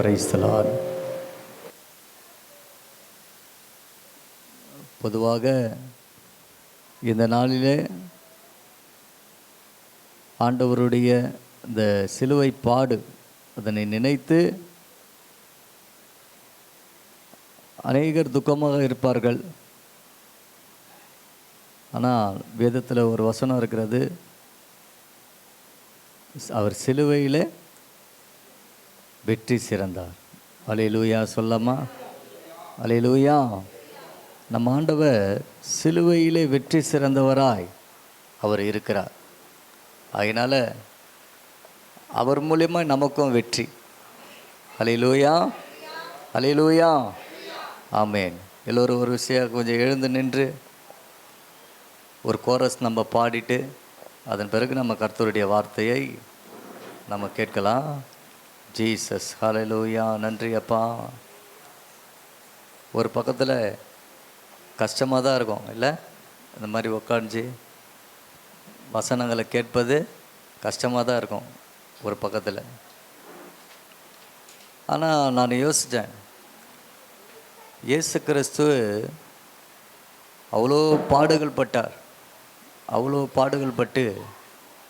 Praise the Lord. பொதுவாக இந்த நாளிலே ஆண்டவருடைய இந்த சிலுவை பாடு அதனை நினைத்து அநேகர் துக்கமாக இருப்பார்கள். ஆனால் வேதத்தில் ஒரு வசனம் இருக்கிறது, அவர் சிலுவையில் வெற்றி சிறந்தார். அல்லேலூயா சொல்லமா? அல்லேலூயா. நம்ம ஆண்டவர் சிலுவையிலே வெற்றி சிறந்தவராய் அவர் இருக்கிறார். அதனால் அவர் மூலமா நமக்கும் வெற்றி. அல்லேலூயா, அல்லேலூயா, ஆமேன். எல்லோரும் ஒரு விஷயம் கொஞ்சம் எழுந்து நின்று ஒரு கோரஸ் நம்ம பாடிட்டு அதன் பிறகு நம்ம கர்த்தருடைய வார்த்தையை நம்ம கேட்கலாம். ஜீசஸ், ஹல்லேலூயா, நன்றி அப்பா. ஒரு பக்கத்தில் கஷ்டமாக தான் இருக்கும் இல்லை? இந்த மாதிரி உட்காந்து வசனங்களை கேட்பது கஷ்டமாக தான் இருக்கும் ஒரு பக்கத்தில். ஆனால் நான் யோசித்தேன், இயேசு கிறிஸ்து அவ்வளோ பாடுகள் பட்டார். அவ்வளோ பாடுகள் பட்டு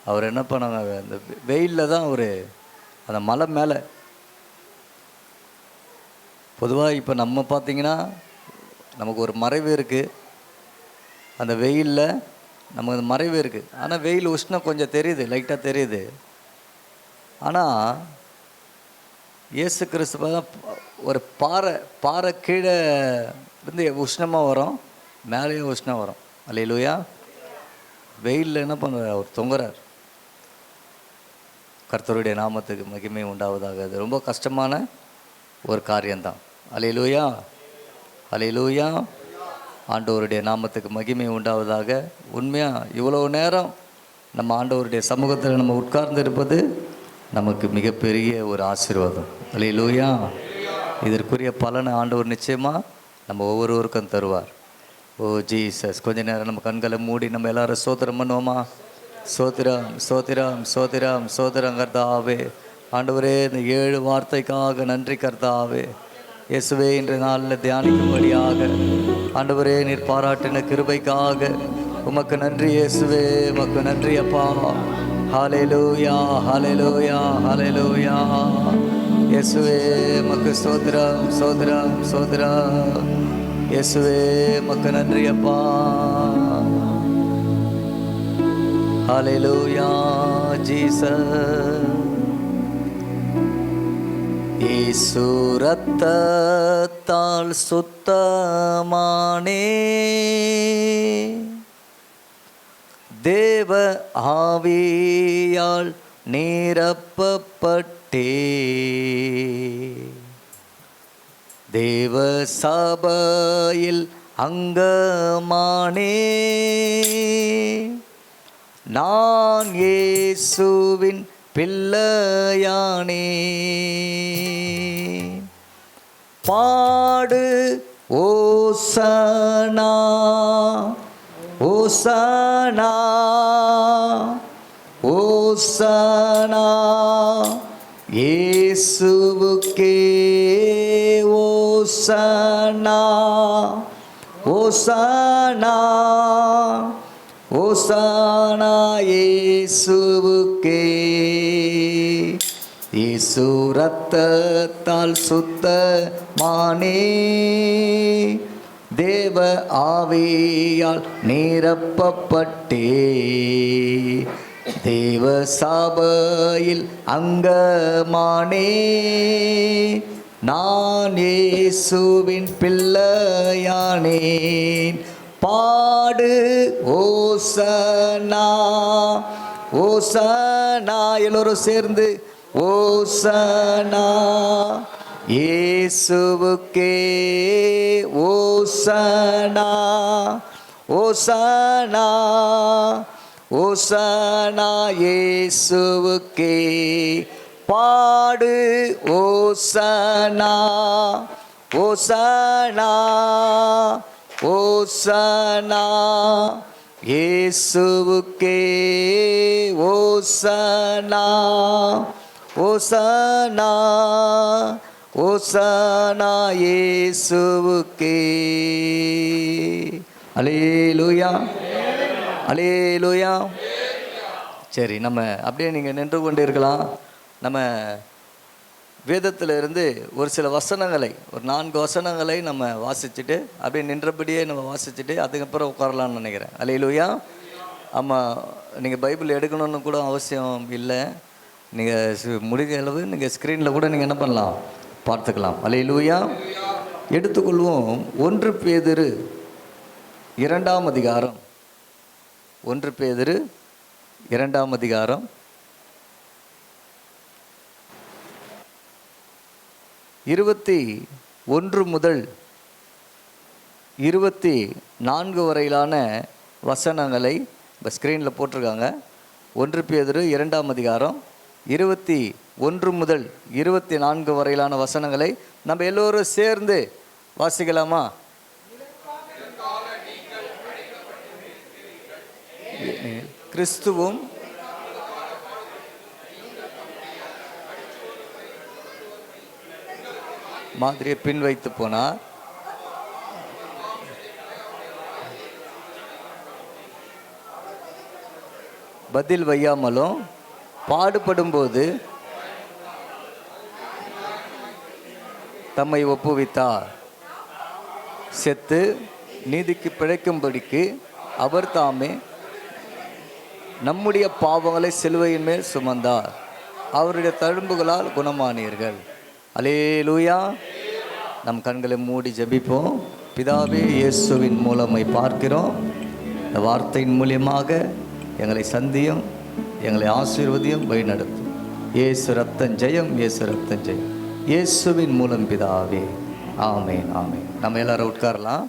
அவர் என்ன பண்ணாங்க, அந்த வெயிலில் தான் அவர் அந்த மலை மேலே. பொதுவாக இப்போ நம்ம பார்த்திங்கன்னா நமக்கு ஒரு மறைவு இருக்குது, அந்த வெயிலில் நமக்கு அந்த மறைவு இருக்குது. ஆனால் வெயில் உஷ்ணம் கொஞ்சம் தெரியுது, லைட்டாக தெரியுது. ஆனால் இயேசு கிறிஸ்துவ ஒரு பாறை கீழே இருந்து உஷ்ணமாக வரும், மேலேயும் உஷ்ணம் வரும். அல்லேலூயா. வெயிலில் என்ன பண்ணுறார், அவர் தொங்குறார். கர்த்தருடைய நாமத்துக்கு மகிமை உண்டாவதாக. அது ரொம்ப கஷ்டமான ஒரு காரியம்தான். அல்லேலூயா, அல்லேலூயா. ஆண்டவருடைய நாமத்துக்கு மகிமை உண்டாவதாக. உண்மையாக இவ்வளோ நேரம் நம்ம ஆண்டவருடைய சமூகத்தில் நம்ம உட்கார்ந்து இருப்பது நமக்கு மிகப்பெரிய ஒரு ஆசீர்வாதம். அல்லேலூயா. இதற்குரிய பலனை ஆண்டவர் நிச்சயமாக நம்ம ஒவ்வொருவருக்கும் தருவார். ஓ ஜீசஸ். கொஞ்ச நேரம் நம்ம கண்களை மூடி நம்ம எல்லாரும் ஸ்தோத்திரம் பண்ணுவோமா? ஸ்தோத்திரம், ஸ்தோத்திரம், ஸ்தோத்திரம், ஸ்தோத்திரம் கர்த்தாவே. ஆண்டவரே, இந்த 7 வார்த்தைக்காக நன்றி கர்த்தாவே. இயேசுவே, இன்று நாளில் தியானிக்கும்படியாக ஆண்டவரே நீர் பாராட்டின கிருபைக்காக உமக்கு நன்றி இயேசுவே, உமக்கு நன்றி அப்பா. ஹல்லேலூயா, ஹல்லேலூயா, ஹல்லேலூயா. இயேசுவே உமக்கு ஸ்தோத்திரம், ஸ்தோத்திரம், ஸ்தோத்திரம். இயேசுவே உமக்கு நன்றி அப்பா. ஹல்லேலூயா, ஜீசஸ். இயேசு ரத்தத்தால் சுத்தமானே, தேவ ஆவியால் நிரப்பப்பட்டே, தேவ சபையில் அங்கமானே, நான் இயேசுவின் பிள்ளையானே. பாடு ஓசனா, ஓசனா, ஓசனா, இயேசுவுக்கே ஓசனா, ஓசனா, ஓசனா, இயேசுவுக்கே. இயேசு ரத்தத்தால் சுத்தமானே, தேவ ஆவியால் நிரப்பப்பட்டே, தேவ சபையில் அங்கமானே, நான் இயேசுவின் பிள்ளையானேன். பாடு ஓசனா, ஓசனா. எல்லோரும் சேர்ந்து ஓசனா, இயேசுவுக்கே ஓசனா, ஓசனா, ஓசனா, இயேசுவுக்கே. பாடு ஓசனா, ஓசனா, ஓசனா, இயேசுவுக்கே ஓசனா, ஓசனா, ஓசானா இயேசுவுக்கே. அல்லேலூயா, அல்லேலூயா. சரி, நம்ம அப்படியே நீங்கள் நின்று கொண்டு இருக்கலாம். நம்ம வேதத்தில் இருந்து ஒரு சில வசனங்களை, ஒரு 4 வசனங்களை நம்ம வாசிச்சுட்டு அப்படியே நின்றபடியே நம்ம வாசிச்சுட்டு அதுக்கப்புறம் உட்காரலான்னு நினைக்கிறேன். அல்லேலூயா. ஆமாம், நீங்கள் பைபிள் எடுக்கணும்னு கூட அவசியம் இல்லை. நீங்கள் முடிஞ்ச அளவு நீங்கள் ஸ்க்ரீனில் கூட நீங்கள் என்ன பண்ணலாம், பார்த்துக்கலாம். அல்லேலூயா. எடுத்துக்கொள்வோம் 1 பேதுரு 2ஆம் அதிகாரம். 1 பேதுரு 2ஆம் அதிகாரம் 21 முதல் 24 வரையிலான வசனங்களை இப்போ ஸ்க்ரீனில் போட்டிருக்காங்க. 1 பேதுரு 2ஆம் அதிகாரம் 21 முதல் 24 வரையிலான வசனங்களை நம்ம எல்லோரும் சேர்ந்து வாசிக்கலாமா? கிறிஸ்துவும் மாதிரியை பின் வைத்து போனார். பதில் வையாமலும் பாடுபடும்போது தம்மை ஒப்புவித்தார். செத்து நீதிக்கு பிழைக்கும்படிக்கு அவர் தாமே நம்முடைய பாவங்களை சிலுவையின் மேல் சுமந்தார். அவருடைய தழும்புகளால் குணமானீர்கள். அல்லேலூயா. நம் கண்களை மூடி ஜெபிப்போம். பிதாவே, இயேசுவின் மூலமை பார்க்கிறோம். இந்த வார்த்தையின் மூலியமாக எங்களை சந்தியும், எங்களை ஆசீர்வதியும், வழிநடத்தும். இயேசு ரத்தம் ஜெயம், இயேசு ரத்தம் ஜெயம். இயேசுவின் மூலம் பிதாவே, ஆமேன், ஆமேன். நம்ம எல்லாரும் உட்காரலாம்.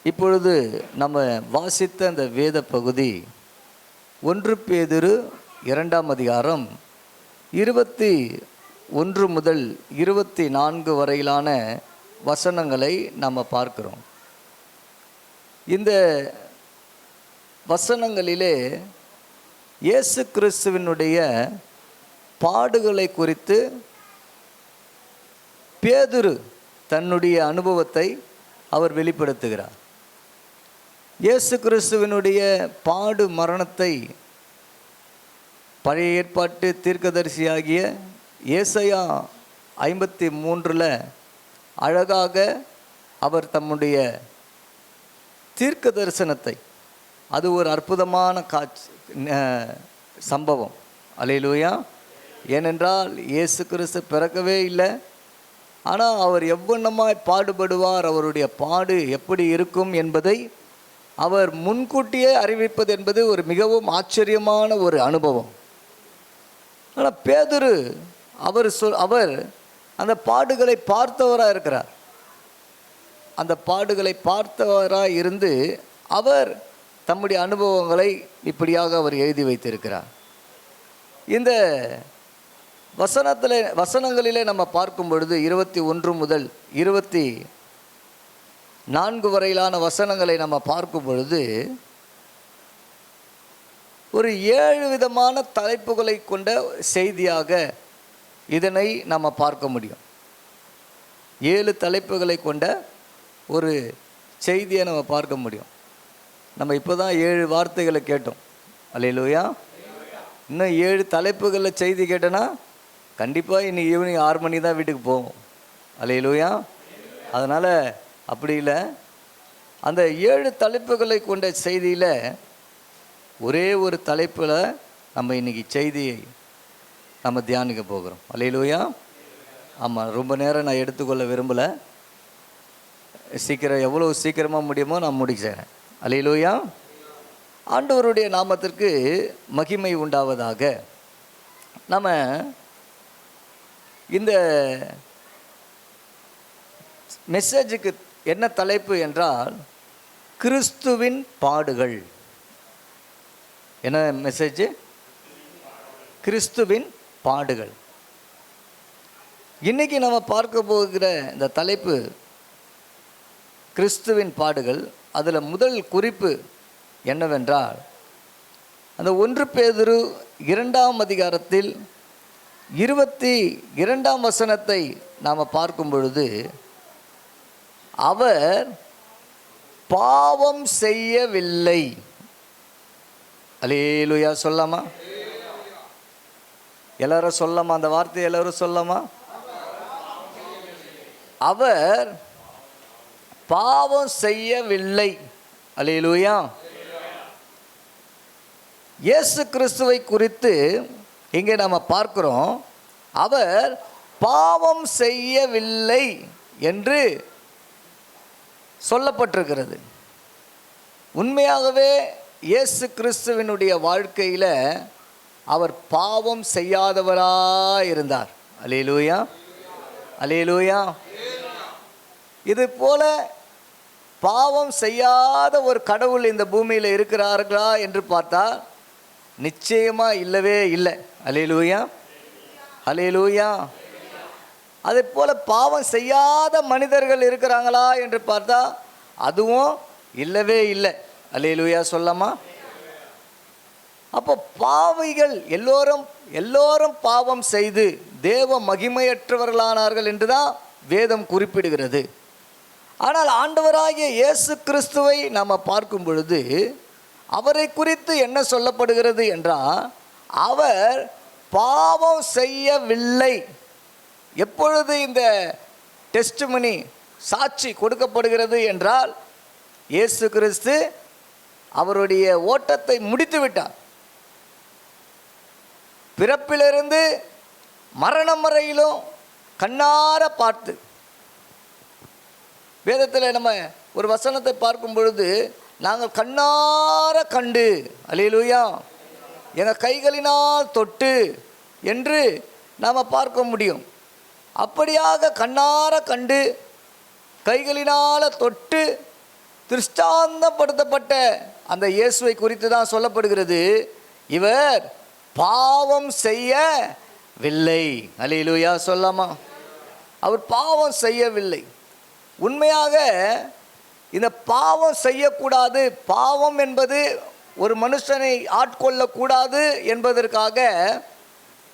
இப்பொழுது நம்ம வாசித்த அந்த வேத பகுதி 1 பேதுரு 2ஆம் அதிகாரம் 21 முதல் 24 வரையிலான வசனங்களை நம்ம பார்க்கிறோம். இந்த வசனங்களிலே இயேசு கிறிஸ்துவினுடைய பாடுகளை குறித்து பேதுரு தன்னுடைய அனுபவத்தை அவர் வெளிப்படுத்துகிறார். இயேசு கிறிஸ்துவினுடைய பாடு மரணத்தை பழைய ஏற்பாட்டு தீர்க்கதரிசியாகிய ஏசாயா 53 அழகாக அவர் தம்முடைய தீர்க்க தரிசனத்தை, அது ஒரு அற்புதமான சம்பவம். அல்லேலூயா. ஏனென்றால் இயேசு கிறிஸ்து பிறக்கவே இல்லை, ஆனால் அவர் எவ்வண்ணமாய் பாடுபடுவார், அவருடைய பாடு எப்படி இருக்கும் என்பதை அவர் முன்கூட்டியே அறிவிப்பது என்பது ஒரு மிகவும் ஆச்சரியமான ஒரு அனுபவம். ஆனால் பேதுரு அவர் அந்த பாடுகளை பார்த்தவராக இருக்கிறார். அந்த பாடுகளை பார்த்தவராக இருந்து அவர் தம்முடைய அனுபவங்களை இப்படியாக அவர் எழுதி வைத்திருக்கிறார். இந்த வசனங்களிலே நம்ம பார்க்கும் பொழுது 21 முதல் 24 வரையிலான வசனங்களை நம்ம பார்க்கும் பொழுது ஒரு 7 விதமான தலைப்புகளை கொண்ட செய்தியாக இதனை நம்ம பார்க்க முடியும். 7 தலைப்புகளை கொண்ட ஒரு செய்தியை நம்ம பார்க்க முடியும். நம்ம இப்போ தான் 7 வார்த்தைகளை கேட்டோம். அல்லேலூயா. இன்னும் 7 தலைப்புகளில் செய்தி கேட்டோன்னா கண்டிப்பாக இன்னைக்கு ஈவினிங் 6 மணி தான் வீட்டுக்கு போவோம். அல்லேலூயா. அதனால் அப்படி இல்லை, அந்த 7 தலைப்புகளை கொண்ட செய்தியில் ஒரே ஒரு தலைப்பில் நம்ம இன்றைக்கி செய்தியை நம்ம தியானிக்க போகிறோம். அல்லேலூயா. ஆமாம், ரொம்ப நேரம் நான் எடுத்துக்கொள்ள விரும்பலை. எவ்வளோ சீக்கிரமாக முடியுமோ நான் முடிக்கிறேன். அல்லேலூயா. ஆண்டவருடைய நாமத்திற்கு மகிமை உண்டாவதாக. நம்ம இந்த மெசேஜுக்கு என்ன தலைப்பு என்றால் கிறிஸ்துவின் பாடுகள். என்ன மெசேஜ்? கிறிஸ்துவின் பாடுகள். இன்னைக்கு நம்ம பார்க்க போகிற இந்த தலைப்பு கிறிஸ்துவின் பாடுகள். அதில் முதல் குறிப்பு என்னவென்றால் அந்த 1 பேதுரு 2ஆம் அதிகாரத்தில் 22ஆம் வசனத்தை நாம் பார்க்கும் பொழுது, அவர் பாவம் செய்யவில்லை. அல்லேலூயா சொல்லாமா? எல்லாரும் சொல்லாமா? அந்த வார்த்தையை எல்லாரும் சொல்லாமா? அவர் பாவம் செய்யவில்லை. அல்லேலூயா. இயேசு கிறிஸ்துவை குறித்து இங்கே நாம் பார்க்கிறோம், அவர் பாவம் செய்யவில்லை என்று சொல்லப்பட்டிருக்கிறது. உண்மையாகவே இயேசு கிறிஸ்துவினுடைய வாழ்க்கையில் அவர் பாவம் செய்யாதவராக இருந்தார். அல்லேலூயா, அல்லேலூயா. இது போல பாவம் செய்யாத ஒரு கடவுள் இந்த பூமியில் இருக்கிறார்களா என்று பார்த்தா நிச்சயமாக இல்லவே இல்லை. அல்லேலூயா, அல்லேலூயா. அதே போல் பாவம் செய்யாத மனிதர்கள் இருக்கிறாங்களா என்று பார்த்தா அதுவும் இல்லவே இல்லை. அல்லேலூயா சொல்லாமா? அப்போ பாவிகள் எல்லோரும் பாவம் செய்து தேவ மகிமையற்றவர்களானார்கள் என்று தான் வேதம் குறிப்பிடுகிறது. ஆனால் ஆண்டவராகிய இயேசு கிறிஸ்துவை நாம் பார்க்கும் பொழுது அவரை குறித்து என்ன சொல்லப்படுகிறது என்றால், அவர் பாவம் செய்யவில்லை. எப்பொழுது இந்த டெஸ்டிமனி சாட்சி கொடுக்கப்படுகிறது என்றால், இயேசு கிறிஸ்து அவருடைய ஓட்டத்தை முடித்து விட்டார். பிறப்பிலிருந்து மரணம் வரையிலும் கண்ணார பார்த்து, வேதத்தில் நம்ம ஒரு வசனத்தை பார்க்கும் பொழுது, நாங்கள் கண்ணார கண்டு, அல்லேலூயா, எங்கள் கைகளினால் தொட்டு என்று நாம் பார்க்க முடியும். அப்படியாக கண்ணார கண்டு கைகளினால் தொட்டு திருஷ்டாந்தப்படுத்தப்பட்ட அந்த இயேசுவை குறித்து தான் சொல்லப்படுகிறது, இவர் பாவம் செய்யவில்லை. அல்லேலூயா சொல்லாமா? அவர் பாவம் செய்யவில்லை. உண்மையாக இந்த பாவம் செய்யக்கூடாது, பாவம் என்பது ஒரு மனுஷனை ஆட்கொள்ளக்கூடாது என்பதற்காக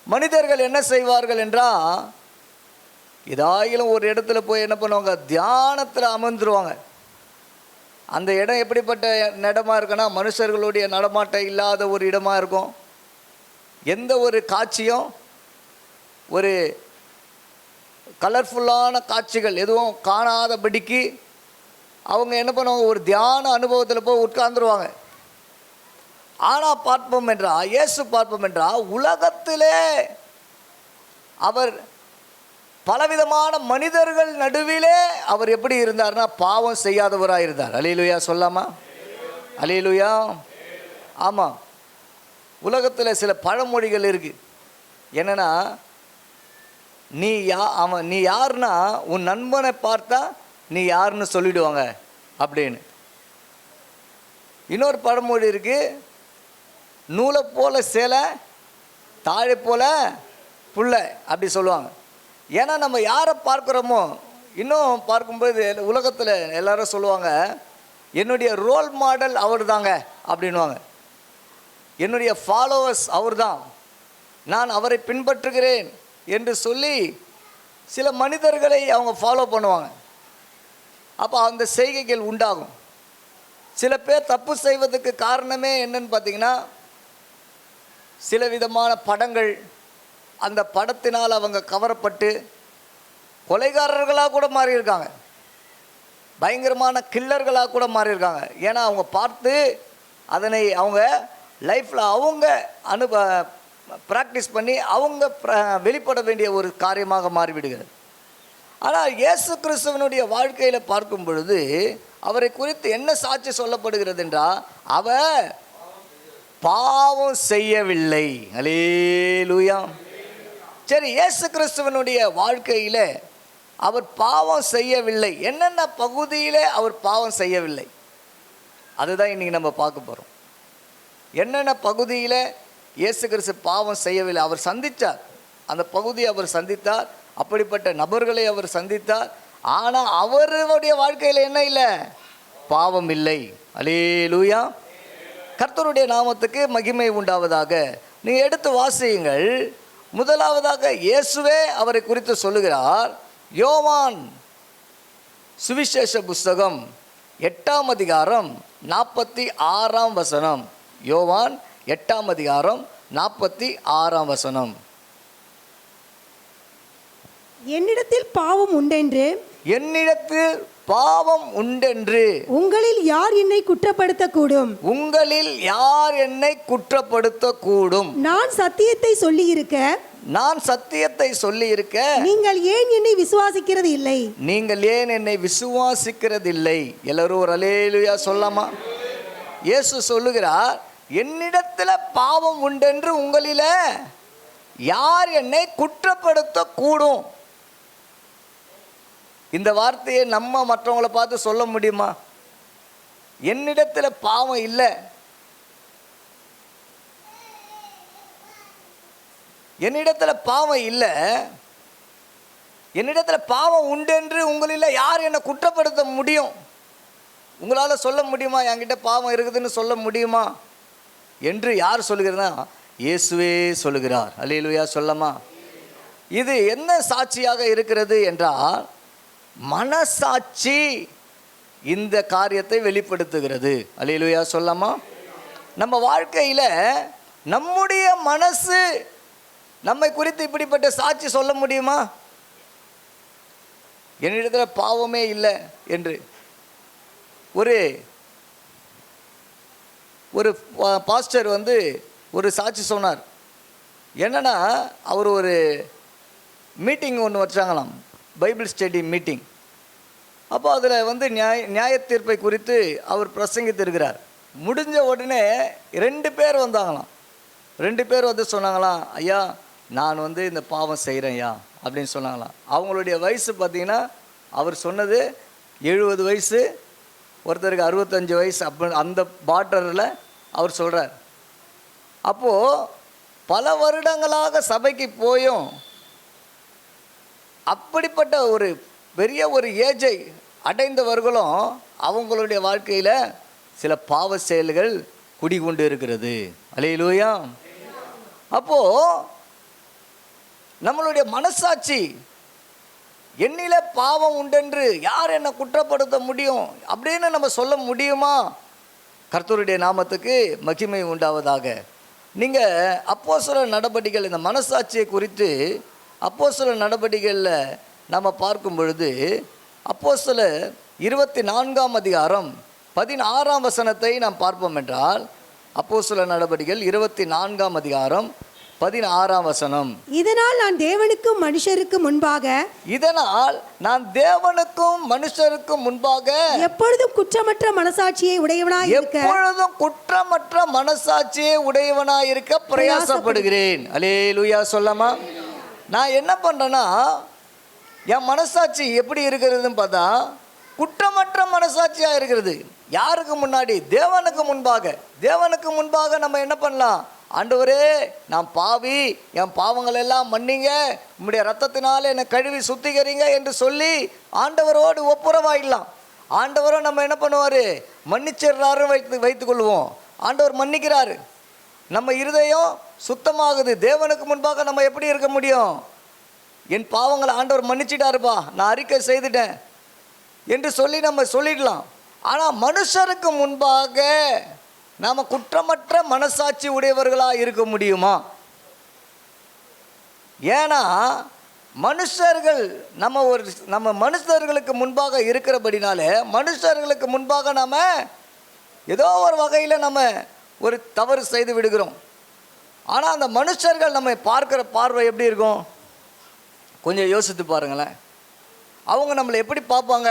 மனிதர்கள் என்ன செய்வார்கள் என்றால், ஏதாயிலும் ஒரு இடத்துல போய் என்ன பண்ணுவாங்க, தியானத்தில் அமர்ந்துருவாங்க. அந்த இடம் எப்படிப்பட்ட இடமா இருக்குன்னா, மனுஷர்களுடைய நடமாட்டம் இல்லாத ஒரு இடமா இருக்கும். எந்த ஒரு காட்சியும், ஒரு கலர்ஃபுல்லான காட்சிகள் எதுவும் காணாதபடிக்கு அவங்க என்ன பண்ணுவாங்க, ஒரு தியான அனுபவத்தில் போய் உட்கார்ந்துருவாங்க. ஆனால் பார்ப்போம் என்றால், இயேசு பார்ப்போம் என்றால், உலகத்திலே அவர் பலவிதமான மனிதர்கள் நடுவிலே அவர் எப்படி இருந்தார்னா பாவம் செய்யாதவராக இருந்தார். அல்லேலூயா சொல்லாமா? அல்லேலூயா. ஆமாம், உலகத்தில் சில பழமொழிகள் இருக்கு. என்னன்னா, நீ யாருன்னா உன் நண்பனை பார்த்தா நீ யாருன்னு சொல்லிடுவாங்க அப்படின்னு. இன்னொரு பழமொழி இருக்கு, நூலை போல சேலை தாழை போல புள்ள அப்படி சொல்லுவாங்க. ஏன்னா நம்ம யாரை பார்க்குறோமோ, இன்னும் பார்க்கும்போது உலகத்தில் எல்லாரும் சொல்லுவாங்க, என்னுடைய ரோல் மாடல் அவர் தாங்க அப்படின்வாங்க, என்னுடைய ஃபாலோவர்ஸ் அவர் தான், நான் அவரை பின்பற்றுகிறேன் என்று சொல்லி சில மனிதர்களை அவங்க ஃபாலோ பண்ணுவாங்க. அப்போ அந்த செய்கைகள் உண்டாகும். சில பேர் தப்பு செய்வதற்கு காரணமே என்னன்னு பார்த்தீங்கன்னா, சில விதமான படங்கள், அந்த படத்தினால் அவங்க கவரப்பட்டு கொலைகாரர்களாக கூட மாறியிருக்காங்க, பயங்கரமான கில்லர்களாக கூட மாறியிருக்காங்க. ஏன்னா அவங்க பார்த்து அதனை அவங்க லைஃப்பில் அவங்க ப்ராக்டிஸ் பண்ணி அவங்க வெளிப்பட வேண்டிய ஒரு காரியமாக மாறிவிடுகிறது. ஆனால் இயேசு கிறிஸ்துவனுடைய வாழ்க்கையில் பார்க்கும் பொழுது அவரை குறித்து என்ன சாட்சி சொல்லப்படுகிறது என்றால், அவர் பாவம் செய்யவில்லை. அல்லேலூயா. சரி, இயேசு கிறிஸ்துவனுடைய வாழ்க்கையில் அவர் பாவம் செய்யவில்லை. என்னென்ன பகுதியில் அவர் பாவம் செய்யவில்லை, அதுதான் இன்றைக்கி நம்ம பார்க்க போகிறோம். என்னென்ன பகுதியில் இயேசு கிறிஸ்து பாவம் செய்யவில்லை, அவர் சந்தித்தார், அந்த பகுதியை அவர் சந்தித்தார், அப்படிப்பட்ட நபர்களை அவர் சந்தித்தார். ஆனால் அவருடைய வாழ்க்கையில் என்ன இல்லை, பாவம் இல்லை. அல்லேலூயா. கர்த்தருடைய நாமத்துக்கு மகிமை உண்டாவதாக. நீங்கள் எடுத்து வாசியுங்கள். முதலாவதாக இயேசுவே அவரை குறித்து சொல்லுகிறார். யோவான் சுவிசேஷ புஸ்தகம் 8ஆம் அதிகாரம் 46ஆம் வசனம். யோவான் 8ஆம் அதிகாரம் 46ஆம் வசனம். என்னிடத்தில் பாவம் உண்டென்று உங்களில் யார் என்னை குற்றப்படுத்தக்கூடும்? நான் சத்தியத்தை சொல்லியிருக்க நீங்கள் ஏன் என்னை விசுவாசிக்கிறதில்லை? எல்லாரும் ஒரு அல்லேலூயா சொல்லாமா? இயேசு சொல்லுகிறார், என்னிடத்தில் பாவம் உண்டென்று உங்களில யார் என்னை குற்றப்படுத்தக்கூடும்? இந்த வார்த்தையை நம்ம மற்றவங்களை பார்த்து சொல்ல முடியுமா? என்னிடத்தில் பாவம் இல்லை, என்னிடத்தில் பாவம் உண்டென்று உங்களில் யார் என்னை குற்றப்படுத்த முடியும்? உங்களால் சொல்ல முடியுமா என்கிட்ட பாவம் இருக்குதுன்னு சொல்ல முடியுமா என்று யார் சொல்லுகிறதா? இயேசுவே சொல்லுகிறார். அல்லேலூயா சொல்லமா? இது என்ன சாட்சியாக இருக்கிறது என்றால், மனசாட்சி இந்த காரியத்தை வெளிப்படுத்துகிறது. அல்லேலூயா சொல்லமா? நம்ம வாழ்க்கையில் நம்முடைய மனசு நம்மை குறித்து இப்படிப்பட்ட சாட்சி சொல்ல முடியுமா? என்னிடத்தில் பாவமே இல்லை என்று. ஒரு பாஸ்டர் ஒரு சாட்சி சொன்னார். என்னன்னா, அவர் ஒரு மீட்டிங் ஒன்று வச்சாங்களாம், பைபிள் ஸ்டடி மீட்டிங். அப்போ அதில் நியாய தீர்ப்பை குறித்து அவர் பிரசங்கித்திருக்கிறார். முடிஞ்ச உடனே 2 பேர் வந்தாங்களாம். 2 பேர் சொன்னாங்களாம், ஐயா நான் இந்த பாவம் செய்கிறேன் ஐயா அப்படின்னு சொன்னாங்களாம். அவங்களுடைய வயசு பார்த்திங்கன்னா, அவர் சொன்னது 70 வயசு, ஒருத்தருக்கு 65 வயசு. அப்போ அந்த பார்டரில் அவர் சொல்கிறார். அப்போது பல வருடங்களாக சபைக்கு போயும் அப்படிப்பட்ட ஒரு பெரிய ஒரு ஏஜை அடைந்தவர்களும் அவங்களுடைய வாழ்க்கையில் சில பாவ செயல்கள் குடிகொண்டு இருக்கிறது. அல்லேலூயா. அப்போது நம்மளுடைய மனசாட்சி, என்னில பாவம் உண்டென்று யார் என்னை குற்றப்படுத்த முடியும் அப்படின்னு நம்ம சொல்ல முடியுமா? கர்த்தருடைய நாமத்துக்கு மகிமை உண்டாவதாக. நீங்கள் அப்போஸ்தலர் நடபடிகள், இந்த மனசாட்சியை குறித்து அப்போஸ்தலர் நடபடிகளில் நம்ம பார்க்கும் பொழுது, அப்போஸ்தலர் 24ஆம் அதிகாரம் 16ஆம் வசனத்தை நாம் பார்ப்போம் என்றால், அப்போஸ்தலர் நடபடிகள் 24ஆம் அதிகாரம் 16ஆம் வசனம். இதனால் நான் தேவனுக்கும் மனுஷருக்கும் முன்பாக எப்பொழுதும் குற்றமற்ற மனசாட்சியை உடையவனாய் இருக்க பிரயாசப்படுகிறேன். அல்லேலூயா சொல்லமா? நான் என்ன பண்றேன்னா, என் மனசாட்சி எப்படி இருக்கிறதுன்னு பார்த்தா குற்றமற்ற மனசாட்சியாக இருக்கிறது. யாருக்கு முன்னாடி? தேவனுக்கு முன்பாக நம்ம என்ன பண்ணலாம்? ஆண்டவரே நான் பாவி, என் பாவங்கள் எல்லாம் மன்னிங்க, உம்முடைய ரத்தத்தினால என்னை கழுவி சுத்திகரிங்க என்று சொல்லி ஆண்டவரோடு ஒப்புரவாயிடலாம். ஆண்டவரும் நம்ம என்ன பண்ணுவார்? மன்னிச்சிடுறாரு வைத்துக்கொள்வோம். ஆண்டவர் மன்னிக்கிறாரு, நம்ம இருதயம் சுத்தமாகுது. தேவனுக்கு முன்பாக நம்ம எப்படி இருக்க முடியும்? என் பாவங்களை ஆண்டவர் மன்னிச்சிட்டாருப்பா, நான் அறிக்கை செய்துட்டேன் என்று சொல்லி நம்ம சொல்லிடலாம். ஆனால் மனுஷருக்கு முன்பாக நாம் குற்றமற்ற மனசாட்சி உடையவர்களாக இருக்க முடியுமா? ஏன்னா மனுஷர்கள் நம்ம மனுஷர்களுக்கு முன்பாக இருக்கிறபடினால, மனுஷர்களுக்கு முன்பாக நாம் ஏதோ ஒரு வகையில் நம்ம ஒரு தவறு செய்து விடுகிறோம். ஆனால் அந்த மனுஷர்கள் நம்ம பார்க்குற பார்வை எப்படி இருக்கும்? கொஞ்சம் யோசித்து பாருங்களேன். அவங்க நம்மளை எப்படி பார்ப்பாங்க?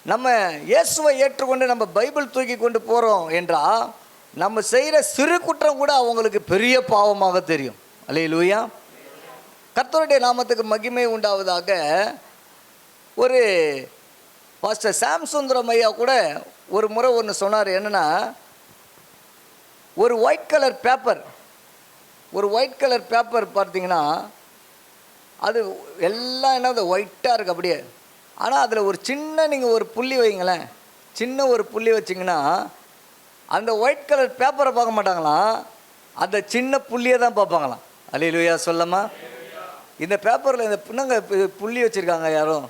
நம்ம இயேசுவை ஏற்றுக்கொண்டு நம்ம பைபிள் தூக்கி கொண்டு போகிறோம் என்றால், நம்ம செய்கிற சிறு குற்றம் கூட அவங்களுக்கு பெரிய பாவமாக தெரியும். அல்லேலூயா. கர்த்தருடைய நாமத்துக்கு மகிமை உண்டாவதாக. ஒரு பாஸ்டர் சாம் சுந்தரம் ஐயா கூட ஒரு முறை ஒன்று சொன்னார். என்னென்னா, ஒரு ஒயிட் கலர் பேப்பர் பார்த்தீங்கன்னா அது எல்லாம் என்ன ஒயிட்டாக இருக்குது அப்படியே. ஆனால் அதில் ஒரு சின்ன நீங்கள் ஒரு புள்ளி வைங்களேன், சின்ன ஒரு புள்ளி வச்சிங்கன்னா அந்த ஒயிட் கலர் பேப்பரை பார்க்க மாட்டாங்களாம், அந்த சின்ன புள்ளியை தான் பார்ப்பாங்களாம். அல்லேலூயா சொல்லமா. இந்த பேப்பரில் இந்த பின்னங்க புள்ளி வச்சுருக்காங்க யாரும்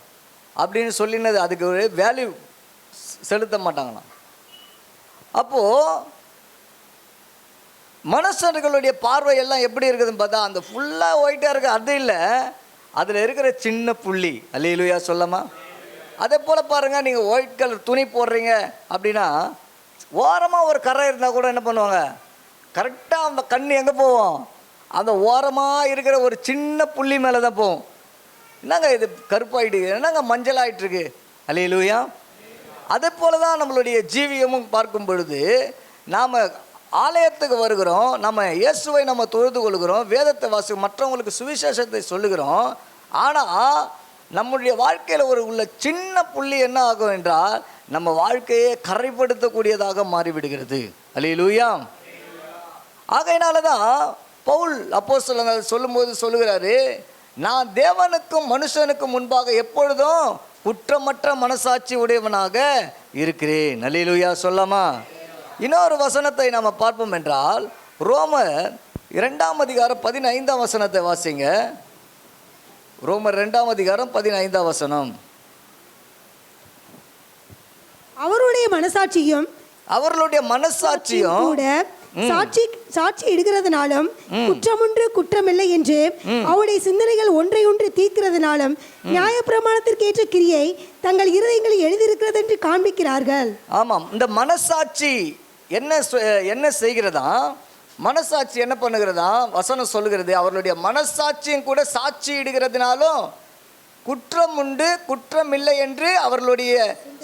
அப்படின்னு சொல்லினது அதுக்கு ஒரு வேல்யூ செலுத்த மாட்டாங்களாம். அப்போது மனுஷர்களுடைய பார்வை எல்லாம் எப்படி இருக்குதுன்னு பார்த்தா அந்த ஃபுல்லாக ஒயிட்டாக இருக்குது, அது இல்லை, அதில் இருக்கிற சின்ன புள்ளி. அல்லேலூயா சொல்லமா. அதே போல் பாருங்கள், நீங்கள் ஒயிட் கலர் துணி போடுறீங்க அப்படின்னா ஓரமாக ஒரு கரை இருந்தால் கூட என்ன பண்ணுவாங்க, கரெக்டாக அந்த கண் எங்கே போவோம், அந்த ஓரமாக இருக்கிற ஒரு சின்ன புள்ளி மேலே தான் போவோம். என்னங்க இது கருப்பாயிட்டு, என்னங்க மஞ்சள் ஆகிட்டுருக்கு. அல்லேலூயா. அதே போல் தான் நம்மளுடைய ஜீவியமும் பார்க்கும் பொழுது நாம் ஆலயத்துக்கு வருகிறோம், நம்ம இயேசுவை நம்ம தொழுது கொள்கிறோம், வேதத்தை வாசி மற்றவங்களுக்கு சுவிசேஷத்தை சொல்லுகிறோம். ஆனால் நம்முடைய வாழ்க்கையில் உள்ள சின்ன புள்ளி என்ன ஆகும் என்றால் நம்ம வாழ்க்கையை கரைப்படுத்தக்கூடியதாக மாறிவிடுகிறது. அல்லேலூயா. ஆகையினால தான் பவுல் அப்போஸ்தலன் சொல்லும்போது சொல்லுகிறாரு, நான் தேவனுக்கும் மனுஷனுக்கும் முன்பாக எப்பொழுதும் குற்றமற்ற மனசாட்சி உடையவனாக இருக்கிறேன். அல்லேலூயா சொல்லாமா. இன்னொரு வசனத்தை நாம் பார்ப்போம் என்றால் ரோமர் 2ஆம் அதிகாரம் 15ஆம் வசனத்தை வாசிங்க. ரோமர் 2ஆம் அதிகாரம் 15ஆம் வசனம். அவருடைய மனசாட்சியும் கூட சாட்சி இடுகிறதுனாலும் குற்றமொன்று குற்றமில்லை என்று அவருடைய சிந்தனைகள் ஒன்றை ஒன்று தீர்க்கிறதுனாலும் நியாயப்பிரமாணத்திற்கு ஏற்ற கிரியை தங்கள் இருதயங்களில் எழுதியிருக்கிறது என்று காண்பிக்கிறார்கள். ஆமாம், இந்த மனசாட்சி என்ன செய்கிறதா, மனசாட்சி என்ன பண்ணுகிறதா, வசனம் சொல்லுகிறது, அவர்களுடைய மனசாட்சியும் கூட சாட்சி இடுகிறதுனாலும் குற்றம் உண்டு குற்றமில்லை என்று அவர்களுடைய